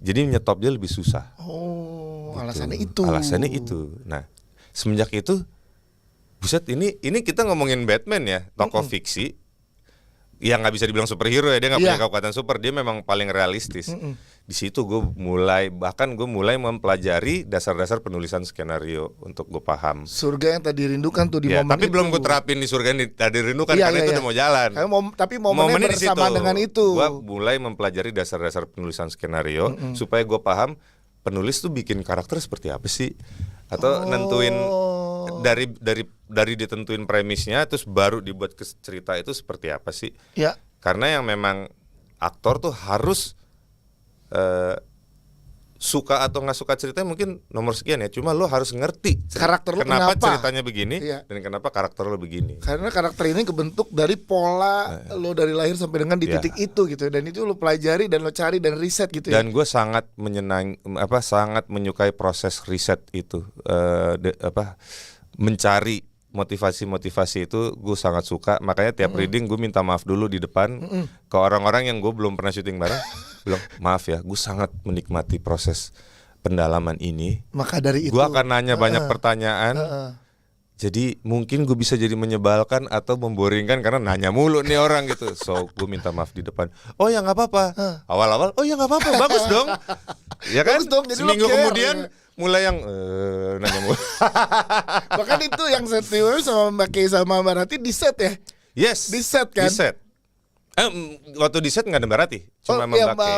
jadi nyetop dia lebih susah. Oh, gitu. Alasannya itu. Nah, semenjak itu, buset ini kita ngomongin Batman ya, tokoh fiksi. Yang nggak bisa dibilang superhero ya, dia nggak punya kekuatan super, dia memang paling realistis. Di situ gue mulai mempelajari dasar-dasar penulisan skenario untuk gue paham. Surga yang tadi rindukan tuh di momen tapi itu. belum gue terapin di surga yang tadi rindukan karena itu udah mau jalan. Tapi momennya bersamaan dengan itu. Gue mulai mempelajari dasar-dasar penulisan skenario supaya gue paham penulis tuh bikin karakter seperti apa sih, atau nentuin dari ditentuin premisnya terus baru dibuat ke cerita itu seperti apa sih. Ya. Karena yang memang aktor tuh harus suka atau nggak suka ceritanya mungkin nomor sekian ya, cuma lo harus ngerti karakter lo kenapa ceritanya begini dan kenapa karakter lo begini. Karena karakter ini kebentuk dari pola lo dari lahir sampai dengan di titik itu gitu, dan itu lo pelajari dan lo cari dan riset gitu. Dan gue sangat sangat menyukai proses riset itu, mencari motivasi itu gue sangat suka. Makanya tiap reading gue minta maaf dulu di depan ke orang-orang yang gue belum pernah syuting bareng. Bilang maaf ya, gue sangat menikmati proses pendalaman ini. Maka dari itu gue akan nanya banyak pertanyaan. Jadi mungkin gue bisa jadi menyebalkan atau memboringkan karena nanya mulu nih orang gitu. So gue minta maaf di depan. Oh ya nggak apa-apa. Awal-awal oh ya nggak apa-apa, bagus dong. Ya kan? Dong, seminggu kemudian mulai yang nanya mulu. Bahkan itu yang setio sama Mbak Kay sama Mbak Rati di set ya? Yes. Di set kan? Di set. Waktu di set nggak ada Mbak Rati, cuma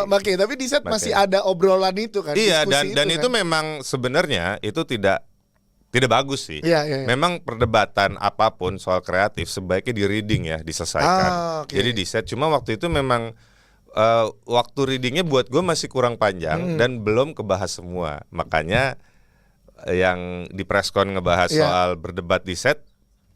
Mbak Kay. Tapi di set masih ada obrolan itu kan? Iya, dan itu memang sebenarnya itu tidak bagus sih. Iya. Memang perdebatan apapun soal kreatif sebaiknya di reading ya, diselesaikan. Jadi di set, cuma waktu itu memang waktu readingnya buat gue masih kurang panjang dan belum kebahas semua. Makanya yang di preskon ngebahas soal berdebat di set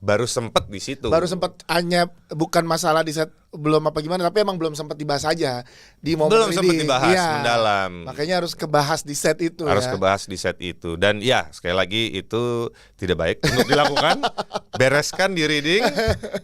baru sempet di situ. Baru sempet hanya bukan masalah di set belum apa gimana, tapi emang belum sempat dibahas aja di momen belum sempat dibahas mendalam. Makanya harus kebahas di set itu. Harus kebahas di set itu. Dan ya sekali lagi itu tidak baik untuk dilakukan. Bereskan di reading.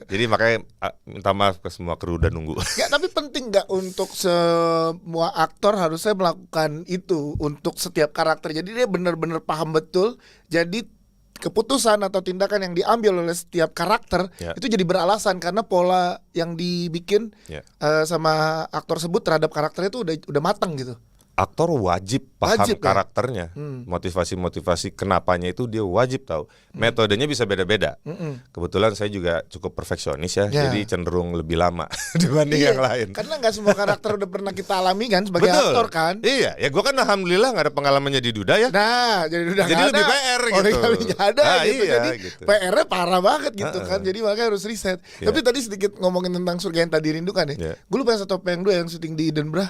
Jadi makanya minta maaf ke semua kru dan nunggu. Ya, tapi penting nggak untuk semua aktor harusnya melakukan itu untuk setiap karakter. Jadi dia benar-benar paham betul. Jadi keputusan atau tindakan yang diambil oleh setiap karakter itu jadi beralasan karena pola yang dibikin sama aktor tersebut terhadap karakternya itu udah matang gitu. Aktor wajib paham karakternya, motivasi-motivasi kenapanya itu dia wajib tahu. Metodenya bisa beda-beda. Kebetulan saya juga cukup perfeksionis ya, jadi cenderung lebih lama dibanding yang lain. Karena nggak semua karakter udah pernah kita alami kan sebagai aktor kan. Iya, ya gue kan alhamdulillah nggak ada pengalaman jadi duda ya. Nah, jadi lebih PR gitu. Nggak ada gitu. Iya, jadi gitu. PR-nya parah banget gitu kan. Jadi makanya harus riset. Tapi tadi sedikit ngomongin tentang surga yang tadi rindukan ya. Gue lupa satu apa yang dua yang syuting di Edinburgh.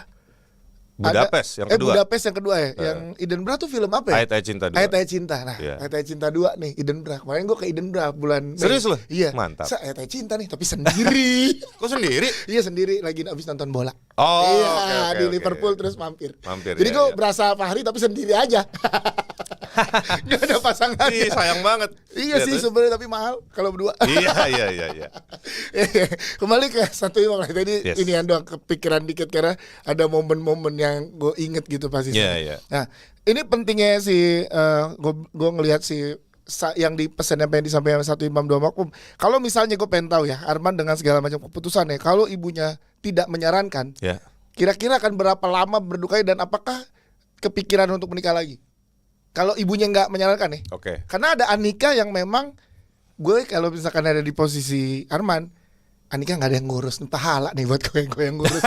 Budapest yang kedua. Budapest yang kedua ya. Yang Edinburgh tuh film apa ya? Ayat Cinta 2. Ayat Cinta. Nah, Ayat Cinta 2 nih Edinburgh. Kemarin gue ke Edinburgh bulan Mei. Serius loh? Iya. Mantap. Ayat Cinta nih tapi sendiri. Kok sendiri? Iya sendiri lagi abis nonton bola. Oh, iya, di Liverpool terus mampir. Jadi gue berasa Fahri tapi sendiri aja. Gak ada pasangan. Ih, sayang banget. Iya sih sebenarnya tapi mahal kalau berdua. Iya. Kembali ke satu Imam tadi ini yang doang kepikiran dikit karena ada momen-momen yang gue inget gitu pasti. Iya. Nah, ini pentingnya si gue ngelihat si yang dipesan apa yang disampaikan satu Imam dua Makmum. Kalau misalnya gue pengen tahu ya Arman dengan segala macam keputusannya, kalau ibunya tidak menyarankan, kira-kira akan berapa lama berdukai dan apakah kepikiran untuk menikah lagi? Kalau ibunya nggak menyarankan nih, karena ada Anika yang memang gue kalau misalkan ada di posisi Arman, Anika nggak ada yang ngurus, pahala nih buat gue yang ngurus.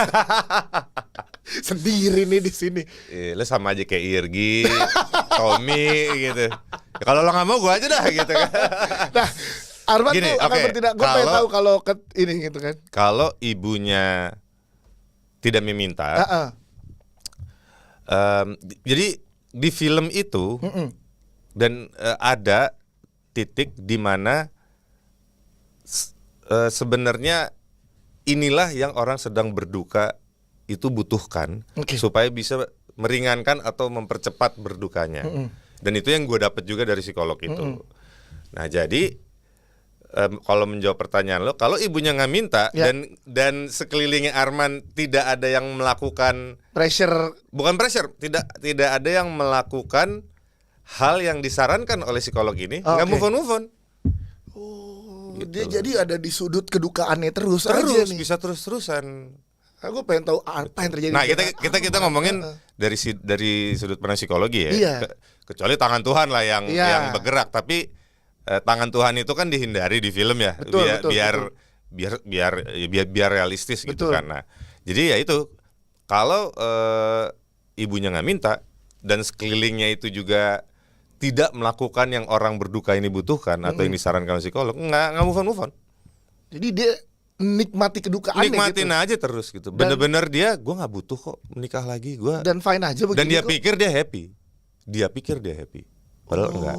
Sendiri nih di sini. Lo sama aja kayak Irgi, Tommy gitu. Ya, kalau lo nggak mau gue aja dah gitu kan. Nah, Arman tuh akan bertindak. Gue pengen tahu kalau ini gitu kan. Kalau ibunya tidak meminta, jadi di film itu dan ada titik di mana sebenarnya inilah yang orang sedang berduka itu butuhkan supaya bisa meringankan atau mempercepat berdukanya. Dan itu yang gue dapat juga dari psikolog itu. Nah jadi kalau menjawab pertanyaan lo, kalau ibunya nggak minta dan sekelilingnya Arman tidak ada yang melakukan bukan pressure, tidak ada yang melakukan hal yang disarankan oleh psikolog ini, nggak move on. Gitu. Dia jadi ada di sudut kedukaannya terus aja nih. Bisa terus-terusan. Aku pengen tahu apa yang terjadi. Nah kita ngomongin dari sudut pandang psikologi ya. Iya. Kecuali tangan Tuhan lah yang bergerak, tapi tangan Tuhan itu kan dihindari di film ya. Biar realistis gitu kan. Nah, jadi ya itu kalau ibunya nggak minta dan sekelilingnya itu juga tidak melakukan yang orang berduka ini butuhkan atau yang disarankan oleh psikolog, nggak move on. Jadi dia nikmati kedukaan, nikmatin gitu aja terus gitu. Bener-bener dia, gue nggak butuh kok menikah lagi, gue dan fine aja begini. Dan dia pikir dia happy. Padahal enggak.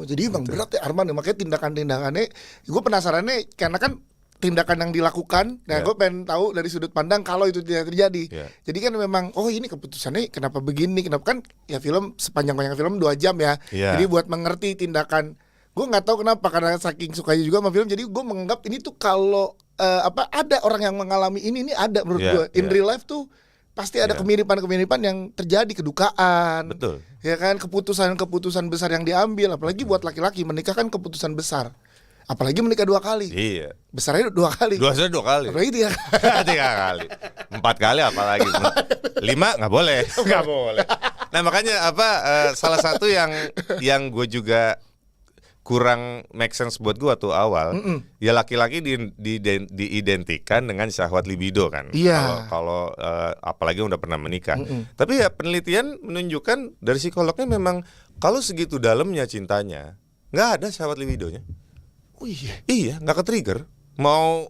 Jadi emang berat ya Arman, makanya tindakan-tindakannya. Gue penasarannya karena kan tindakan yang dilakukan. Nah, gue pengen tahu dari sudut pandang kalau itu tidak terjadi. Jadi kan memang, ini keputusannya kenapa begini? Kenapa kan? Ya film sepanjang-panjang film 2 jam ya. Jadi buat mengerti tindakan. Gue nggak tahu kenapa, karena saking sukanya juga sama film. Jadi gue menganggap ini tuh kalau ada orang yang mengalami ini ada menurut gue. In real life tuh pasti ada kemiripan-kemiripan yang terjadi, kedukaan. Betul. Ya kan, keputusan-keputusan besar yang diambil, apalagi buat laki-laki menikah kan keputusan besar. Apalagi menikah 2 kali. Iya. Besarnya 2 kali. 2 kali. Apalagi 3 kali. 4 kali apalagi. 5 nggak boleh. Nggak boleh. Nah makanya salah satu yang gue juga kurang make sense buat gue tuh awal, ya laki-laki diidentikan dengan syahwat libido kan. Iya. Kalau apalagi udah pernah menikah. Tapi ya penelitian menunjukkan dari psikolognya memang kalau segitu dalamnya cintanya, nggak ada syahwat libidonya. Oh iya, nggak ke-trigger. Mau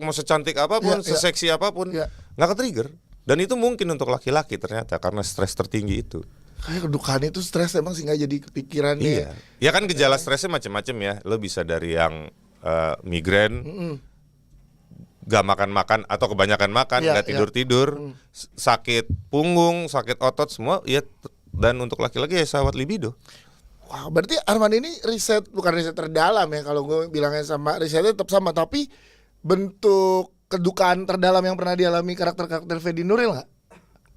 secantik apapun, seseksi apapun, nggak ke-trigger. Dan itu mungkin untuk laki-laki ternyata karena stres tertinggi itu. Kayak kedukaan itu stres emang sih nggak jadi kepikirannya. Iya. Ya kan gejala stresnya macam-macam ya. Lo bisa dari yang migrain, gak makan-makan atau kebanyakan makan, gak tidur-tidur, sakit punggung, sakit otot semua. Ya, dan untuk laki-laki ya syahwat libido. Wah, berarti Arman ini bukan riset terdalam ya, kalau gue bilangnya sama, risetnya tetap sama, tapi bentuk kedukaan terdalam yang pernah dialami karakter-karakter Fedi Nuril nggak?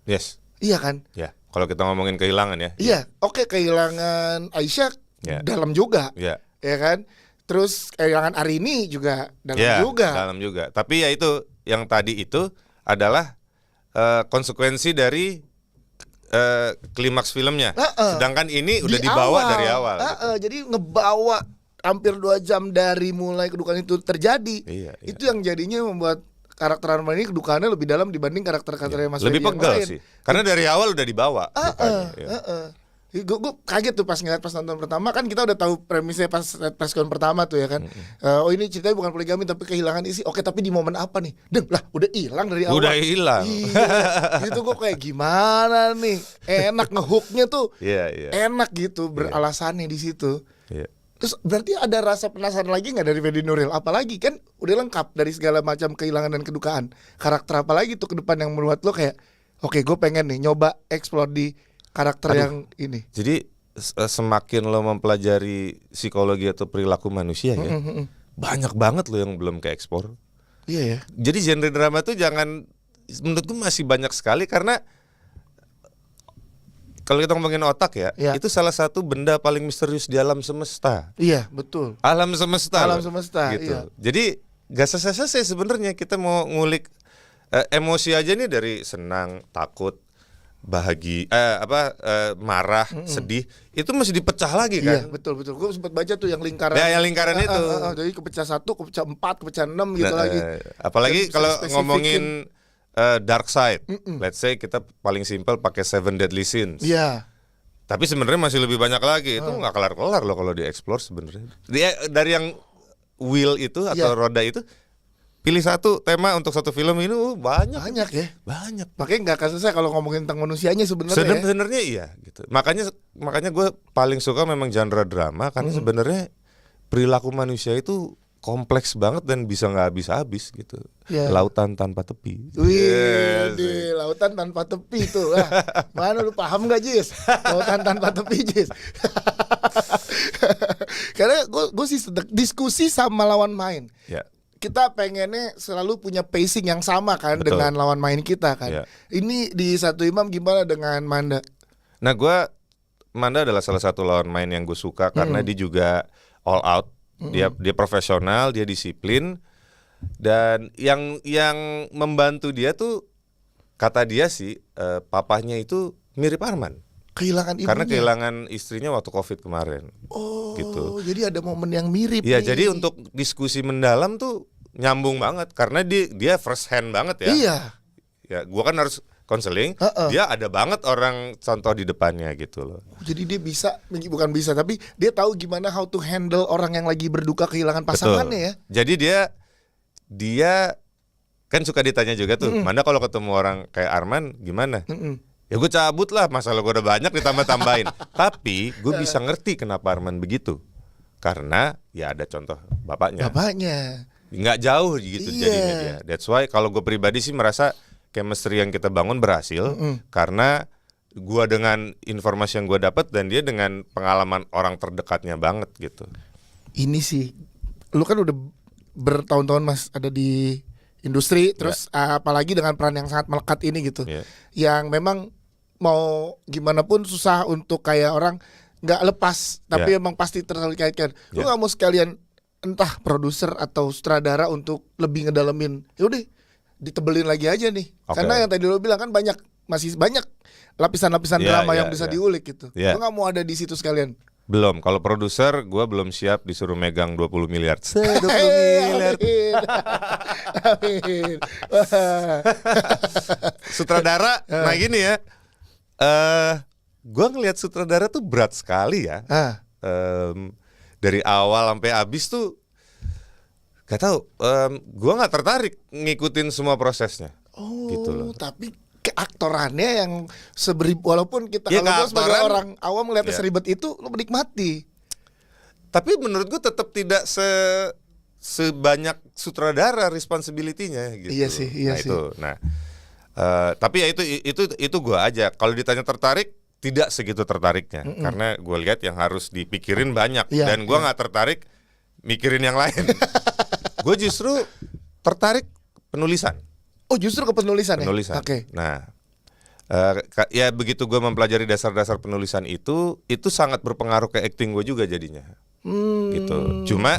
Yes. Iya kan? Ya. Kalau kita ngomongin kehilangan ya. Iya. Oke, kehilangan Aisyah dalam juga. Iya. Ya kan? Terus kehilangan Arini juga dalam juga. Dalam juga. Tapi ya itu yang tadi itu adalah konsekuensi dari klimaks filmnya. Sedangkan ini udah dibawa dari awal. Gitu. Jadi ngebawa hampir 2 jam dari mulai kedukaan itu terjadi. Iya. Itu yang jadinya membuat karakter Arman ini kedukaannya lebih dalam dibanding karakter-karakter Mas lebih Fedi pegel yang lain. sih. Karena dari awal udah dibawa. Gue kaget tuh pas ngeliat pas nonton pertama, kan kita udah tahu premisnya pas press con pertama tuh ya kan. Ini ceritanya bukan poligami tapi kehilangan isi. Oke, tapi di momen apa nih? Udah hilang dari awal. Udah hilang. Iya. Gitu gue kayak gimana nih? Enak ngehooknya tuh. Enak gitu beralasannya di situ. Terus berarti ada rasa penasaran lagi nggak dari Fedi Nuril? Apalagi kan udah lengkap dari segala macam kehilangan dan kedukaan. Karakter apa lagi tuh ke depan yang membuat lo kayak, oke, gue pengen nih nyoba explore di karakter yang ini. Jadi semakin lo mempelajari psikologi atau perilaku manusia ya, banyak banget lo yang belum ke ekspor. Iya ya. Jadi genre drama tuh menurut gue masih banyak sekali karena kalau kita ngomongin otak ya, itu salah satu benda paling misterius di alam semesta. Iya, betul. Alam semesta. Gitu. Iya. Jadi gak selesai sebenarnya kita mau ngulik emosi aja nih dari senang, takut, bahagia, marah, sedih, itu masih dipecah lagi kan? Iya, betul. Gue sempat baca tuh yang lingkaran. Ya, yang lingkaran itu. Jadi kepecah 1, kepecah 4, kepecah 6 gitu lagi. Apalagi kalau ngomongin dark side, let's say kita paling simpel pakai 7 Deadly Sins. Iya. Tapi sebenarnya masih lebih banyak lagi. Itu nggak kelar-kelar loh kalau dieksplor sebenarnya. Dari yang wheel itu atau roda itu, pilih satu tema untuk satu film ini banyak ya. Banyak. Makanya nggak akan selesai kalau ngomongin tentang manusianya sebenarnya. Sebenarnya iya gitu. Makanya gue paling suka memang genre drama karena sebenarnya perilaku manusia itu kompleks banget dan bisa nggak habis-habis gitu. Lautan tanpa tepi. Wih, lautan tanpa tepi tuh. Mana lu paham nggak, Jis? Lautan tanpa tepi, Jis. Karena gue sih diskusi sama lawan main. Kita pengennya selalu punya pacing yang sama kan. Betul. Dengan lawan main kita kan. Ini di Satu Imam gimana dengan Manda? Nah, Manda adalah salah satu lawan main yang gue suka karena dia juga all out. Dia profesional, dia disiplin, dan yang membantu dia tuh kata dia sih papahnya itu mirip Arman. Kehilangan ibunya. Karena kehilangan istrinya waktu COVID kemarin. Gitu. Jadi ada momen yang mirip. Iya, jadi untuk diskusi mendalam tuh nyambung banget karena dia first hand banget ya. Iya. Ya, gua kan harus konseling, dia ada banget orang contoh di depannya gitu loh. Jadi dia bukan bisa, tapi dia tahu gimana how to handle orang yang lagi berduka kehilangan pasangannya. Betul. Ya. Jadi dia kan suka ditanya juga tuh, Manda kalau ketemu orang kayak Arman gimana? Ya gue cabut lah, masalah gue udah banyak ditambah-tambahin. Tapi gue bisa ngerti kenapa Arman begitu, karena ya ada contoh bapaknya. Nggak jauh gitu jadinya dia. That's why kalau gue pribadi sih merasa chemistry yang kita bangun berhasil karena gua dengan informasi yang gua dapat dan dia dengan pengalaman orang terdekatnya banget gitu. Ini sih, lu kan udah bertahun-tahun Mas ada di industri, terus apalagi dengan peran yang sangat melekat ini gitu, yang memang mau gimana pun susah untuk kayak orang nggak lepas, tapi emang pasti terkait-kaitkan. Lu nggak mau sekalian entah produser atau sutradara untuk lebih ngedalemin, yaudah ditebelin lagi aja nih. Karena yang tadi lo bilang kan masih banyak lapisan-lapisan drama yang bisa diulik gitu. Lo gak mau ada di situ sekalian? Belum, kalau produser gue belum siap disuruh megang 20 miliar. 20 miliar. Amin. Sutradara, nah gini ya, gue ngelihat sutradara tuh berat sekali ya. Dari awal sampai habis tuh gak tahu, gue nggak tertarik ngikutin semua prosesnya. Gitu loh. Tapi keaktorannya yang walaupun kita kalau sebagai orang awam melihatnya seribet itu, lo menikmati. Tapi menurut gue tetap tidak sebanyak sutradara responsibility-nya gitu. Iya sih. Itu. Nah, tapi ya itu gue aja. Kalau ditanya tertarik, tidak segitu tertariknya, karena gue lihat yang harus dipikirin banyak, dan gue nggak tertarik mikirin yang lain. Gue justru tertarik penulisan. Oh, justru ke penulisan ya? Oke. Nah, ya begitu gue mempelajari dasar-dasar penulisan itu sangat berpengaruh ke acting gue juga jadinya. Gitu. Cuma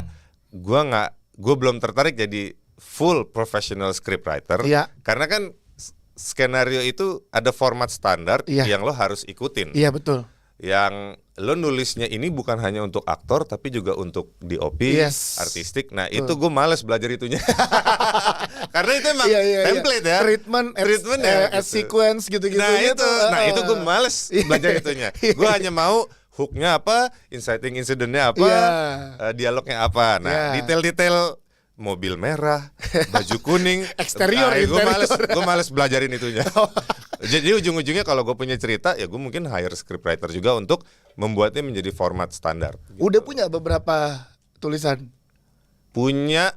gue belum tertarik jadi full professional scriptwriter, karena kan skenario itu ada format standar yang lo harus ikutin. Iya, betul. Yang lo nulisnya ini bukan hanya untuk aktor tapi juga untuk DOP, artistik. Nah, itu gue males belajar itunya. Karena itu emang template ya. Treatment ya, as sequence gitu-gitu. Nah, itu gue males belajar itunya. Gue hanya mau hooknya apa, inciting incidentnya apa, dialognya apa. Nah, detail-detail mobil merah, baju kuning, eksterior, gue males belajarin itunya. Jadi ujung-ujungnya kalau gue punya cerita, ya gue mungkin hire scriptwriter juga untuk membuatnya menjadi format standar. Gitu. Udah punya beberapa tulisan? Punya.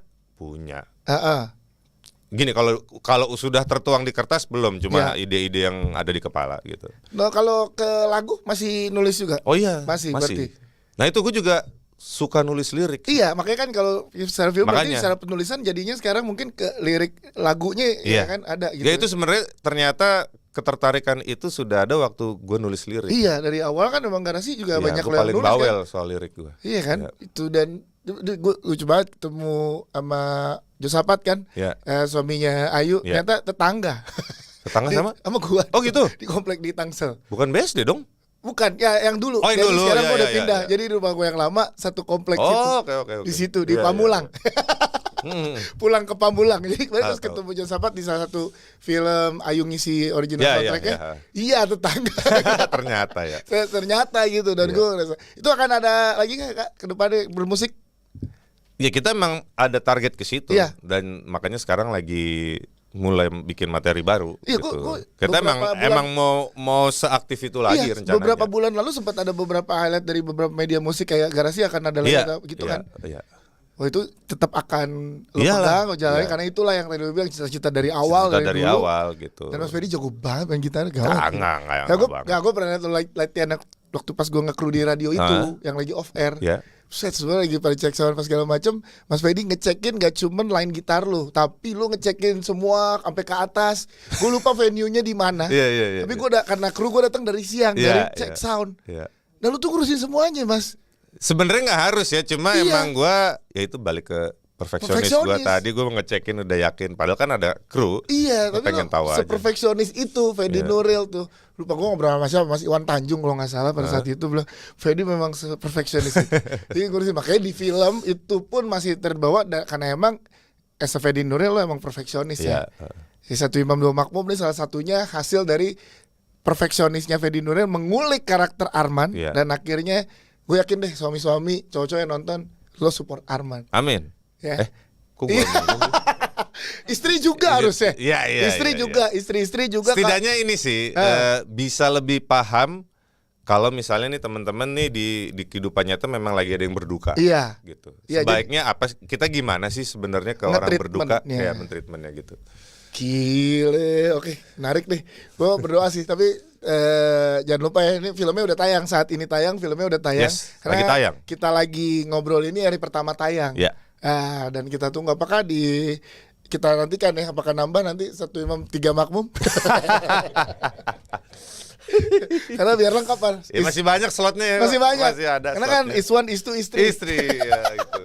Gini, kalau sudah tertuang di kertas belum, cuma ide-ide yang ada di kepala gitu. Nah, kalau ke lagu masih nulis juga? Oh iya, masih. Berarti. Nah, itu gue juga suka nulis lirik. Iya, makanya kan kalau secara film berarti secara penulisan jadinya sekarang mungkin ke lirik lagunya ya kan ada gitu. Ya itu sebenarnya ternyata ketertarikan itu sudah ada waktu gue nulis lirik. Iya, dari awal kan memang Garasi juga banyak lo yang paling nulis bawel kan? Soal lirik gue. Iya kan? Itu dan gue lucu banget ketemu sama Josapat kan, suaminya Ayu, ternyata tetangga. Tetangga sama gua. Oh gitu. Di komplek di Tangsel. Bukan BSD dong? Bukan, ya yang dulu. Oh, yang dulu. Sekarang gua udah pindah. Jadi rumah gua yang lama satu komplek situ. Oke. Di situ di Pamulang. Pulang ke Pamulang. Jadi kemarin terus ketemu Josapat di salah satu film Ayu ngisi original soundtracknya. Iya, tetangga. Ternyata ya. Ternyata gitu, dan gua ngerasa itu akan ada lagi nggak Kak ke depannya bermusik? Ya kita emang ada target ke situ, dan makanya sekarang lagi mulai bikin materi baru. Iya, gitu. Kita emang mau seaktif itu lagi rencananya. Beberapa bulan lalu sempat ada beberapa highlight dari beberapa media musik kayak Garasi akan ada lagi gitu kan? Iya. oh itu tetap akan lo pegang, lo jalanin karena itulah yang tadi lo bilang cita-cita dari awal, dari dulu. awal gitu. Dan Mas Ferdi jago banget main gitar, Enggak. Gue pernah liat lo latihan waktu pas gue nge-crew di radio itu yang lagi off air. Set semua lagi pada cek sound pas segala macem. Mas Ferdi ngecekin gak cuman line gitar lo, tapi lo ngecekin semua sampai ke atas. Gue lupa venue-nya di mana. Tapi gue karena kru gue datang dari siang dari cek sound. Dan lu tuh ngurusin semuanya, Mas. Sebenarnya nggak harus ya, cuma emang gue ya itu balik ke perfeksionis gue tadi. Gue ngecekin udah yakin, padahal kan ada kru. Iya, tapi pengen tahu aja. Seperfeksionis itu Ferdi Nuril tuh. Lupa gue ngobrol sama siapa, Mas Iwan Tanjung kalau nggak salah pada saat itu bilang Ferdi memang seperfeksionis itu. Jadi ngurusin, makanya di film itu pun masih terbawa karena emang Ferdi Nuril lo emang perfeksionis ya. Si 1 Imam 2 Makmum ini salah satunya hasil dari perfeksionisnya Ferdi Nuril mengulik karakter Arman dan akhirnya gue yakin deh suami-suami cowok-cowok yang nonton lo support Arman. Amin. Ya. Kok gue istri juga harusnya. Istri juga. Setidaknya ini sih bisa lebih paham kalau misalnya nih teman-teman nih di kehidupan nyata memang lagi ada yang berduka. Iya. Gitu. Iya, sebaiknya apa kita gimana sih sebenarnya ke orang berduka kayak men-treatmentnya gitu. Gile, oke, menarik nih. Gue berdoa sih, tapi jangan lupa ya, ini filmnya udah tayang, saat ini tayang, filmnya udah tayang. Karena lagi tayang. Kita lagi ngobrol ini hari pertama tayang. Dan kita tunggu apakah kita nantikan ya, apakah nambah nanti 1 Imam 3 Makmum. Karena biar lengkap kan. Ya, masih banyak slotnya ya. Masih banyak. Masih ada. Karena slotnya. Kan is one is two istri. Ya gitu.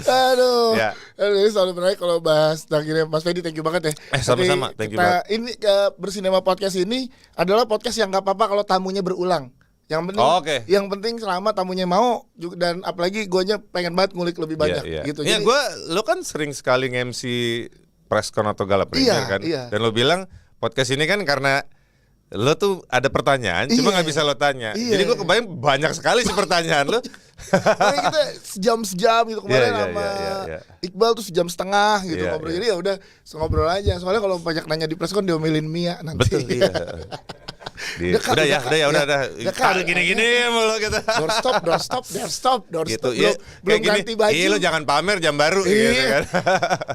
Aduh. Ini selalu menarik kalau bahas akhirnya Mas Ferdi, thank you banget ya. Sama-sama, thank you banget. Ini Bersinema Podcast ini adalah podcast yang gak apa-apa kalau tamunya berulang. Yang penting, yang penting selama tamunya mau dan apalagi guanya pengen banget ngulik lebih banyak gitu. Iya, lo kan sering sekali nge-MC presscon atau gala premier kan. Dan lo bilang podcast ini kan karena lo tuh ada pertanyaan, cuma nggak bisa lo tanya. Jadi gue kebayang banyak sekali sih pertanyaan lo. Makanya kita sejam gitu kemarin sama Iqbal tuh 1,5 jam gitu ngobrol. Jadi ya udah ngobrol aja. Soalnya kalau banyak nanya di presscon diomelin Mia nanti. Betul. Udah. Gini-gini mulu gitu. Door gitu. stop. Belum ganti baju. Iya, lo jangan pamer jam baru gitu kan.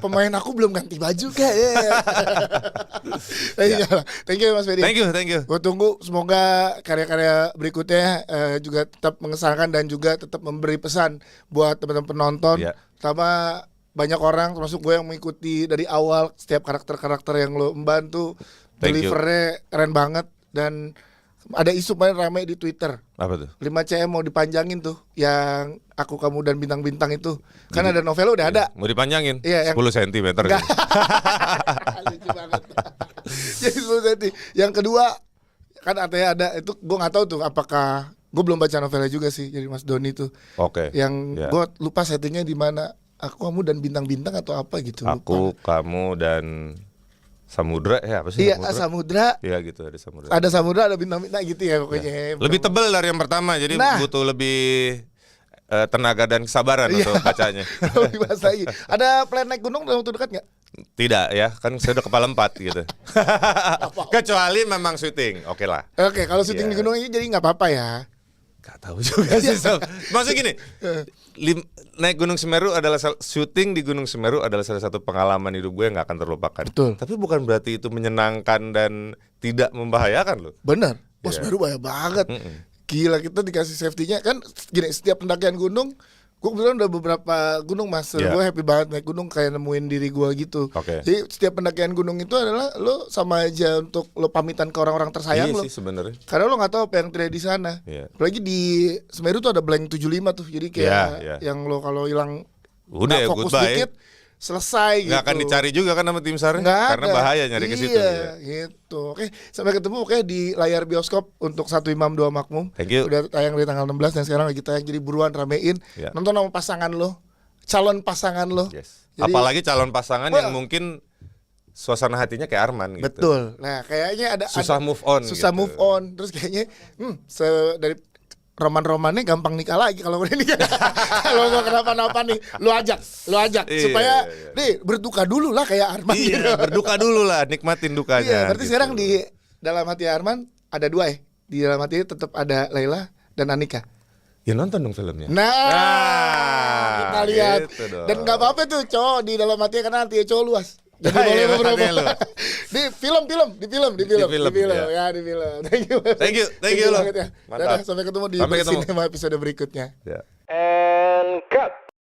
Pemain aku belum ganti baju kayak. Thank you Mas Ferdi. Thank you. Gue tunggu semoga karya-karya berikutnya juga tetap mengesankan dan juga tetap memberi pesan buat teman-teman penonton. Pertama banyak orang termasuk gue yang mengikuti dari awal setiap karakter-karakter yang lo emban tuh delivernya keren banget. Dan ada isu paling ramai di Twitter. Apa tuh? 5CM mau dipanjangin tuh, yang Aku Kamu dan Bintang-Bintang itu. Kan ada novel udah ada. Mau dipanjangin? 10 cm gitu. Lucu banget. Jadi 10 cm. Yang kedua kan artinya ada itu, gue nggak tahu tuh apakah, gue belum baca novelnya juga sih, jadi Mas Doni tuh. Yang gue lupa settingnya di mana. Aku Kamu dan Bintang-Bintang atau apa gitu. Aku Kamu dan Samudra apa sih? Iya, Samudra. Iya gitu, ada Samudra. Ada Samudra, ada bintang-bintang gitu ya pokoknya. Lebih tebal dari yang pertama, jadi butuh lebih tenaga dan kesabaran untuk bacanya. Lebih bahas lagi. Ada plan naik gunung dalam waktu dekat nggak? Tidak ya, kan saya udah kepala 4 gitu. Kecuali memang syuting, oke lah. Oke, kalau syuting di gunung ini jadi nggak apa-apa ya. Gak tahu juga sih. Maksudnya gini, naik Gunung Semeru adalah syuting di Gunung Semeru adalah salah satu pengalaman hidup gue yang gak akan terlupakan. Betul. Tapi bukan berarti itu menyenangkan dan tidak membahayakan loh. Bener. Semeru bahaya banget. Gila, kita dikasih safety-nya kan gini, setiap pendakian gunung, gue kebetulan udah beberapa gunung Mas, gue happy banget naik gunung kayak nemuin diri gue gitu. Jadi setiap pendakian gunung itu adalah lo sama aja untuk lo pamitan ke orang-orang tersayang lo. Iya sih sebenarnya. Karena lo nggak tahu apa yang terjadi di sana. Apalagi di Semeru tuh ada blank 75 tuh, jadi kayak yang lo kalau hilang udah fokus goodbye. Dikit selesai gitu. Gak akan dicari juga kan sama tim SAR karena bahaya nyari ke situ. Iya, gitu. Oke, sampai ketemu di layar bioskop untuk 1 Imam 2 Makmum. Thank you. Udah tayang di tanggal 16 dan sekarang lagi tayang, jadi buruan ramein. Nonton sama pasangan lo, calon pasangan lo. Jadi, apalagi calon pasangan yang mungkin suasana hatinya kayak Arman gitu. Betul. Nah, kayaknya ada move on. Susah gitu. move on. Terus kayaknya dari roman-romannya gampang nikah lagi kalau udah nikah. Kalau mau kenapa-napa nih, lu ajak supaya nih berduka dulu lah kayak Arman. Iya, gitu. Berduka dulu lah, nikmatin dukanya. Iya, berarti gitu. Sekarang dalam hati Arman ada 2 ya. Di dalam hati tetap ada Laila dan Anika. Ya nonton dong filmnya. Kita lihat. Gitu dong. Dan nggak apa-apa tuh cowok di dalam hatinya karena hati cowok luas. Jadi boleh beberapa. Di film. Ya, di film. Thank you lo. banget ya. Dadah, sampai ketemu di Sinema episode berikutnya. Ya.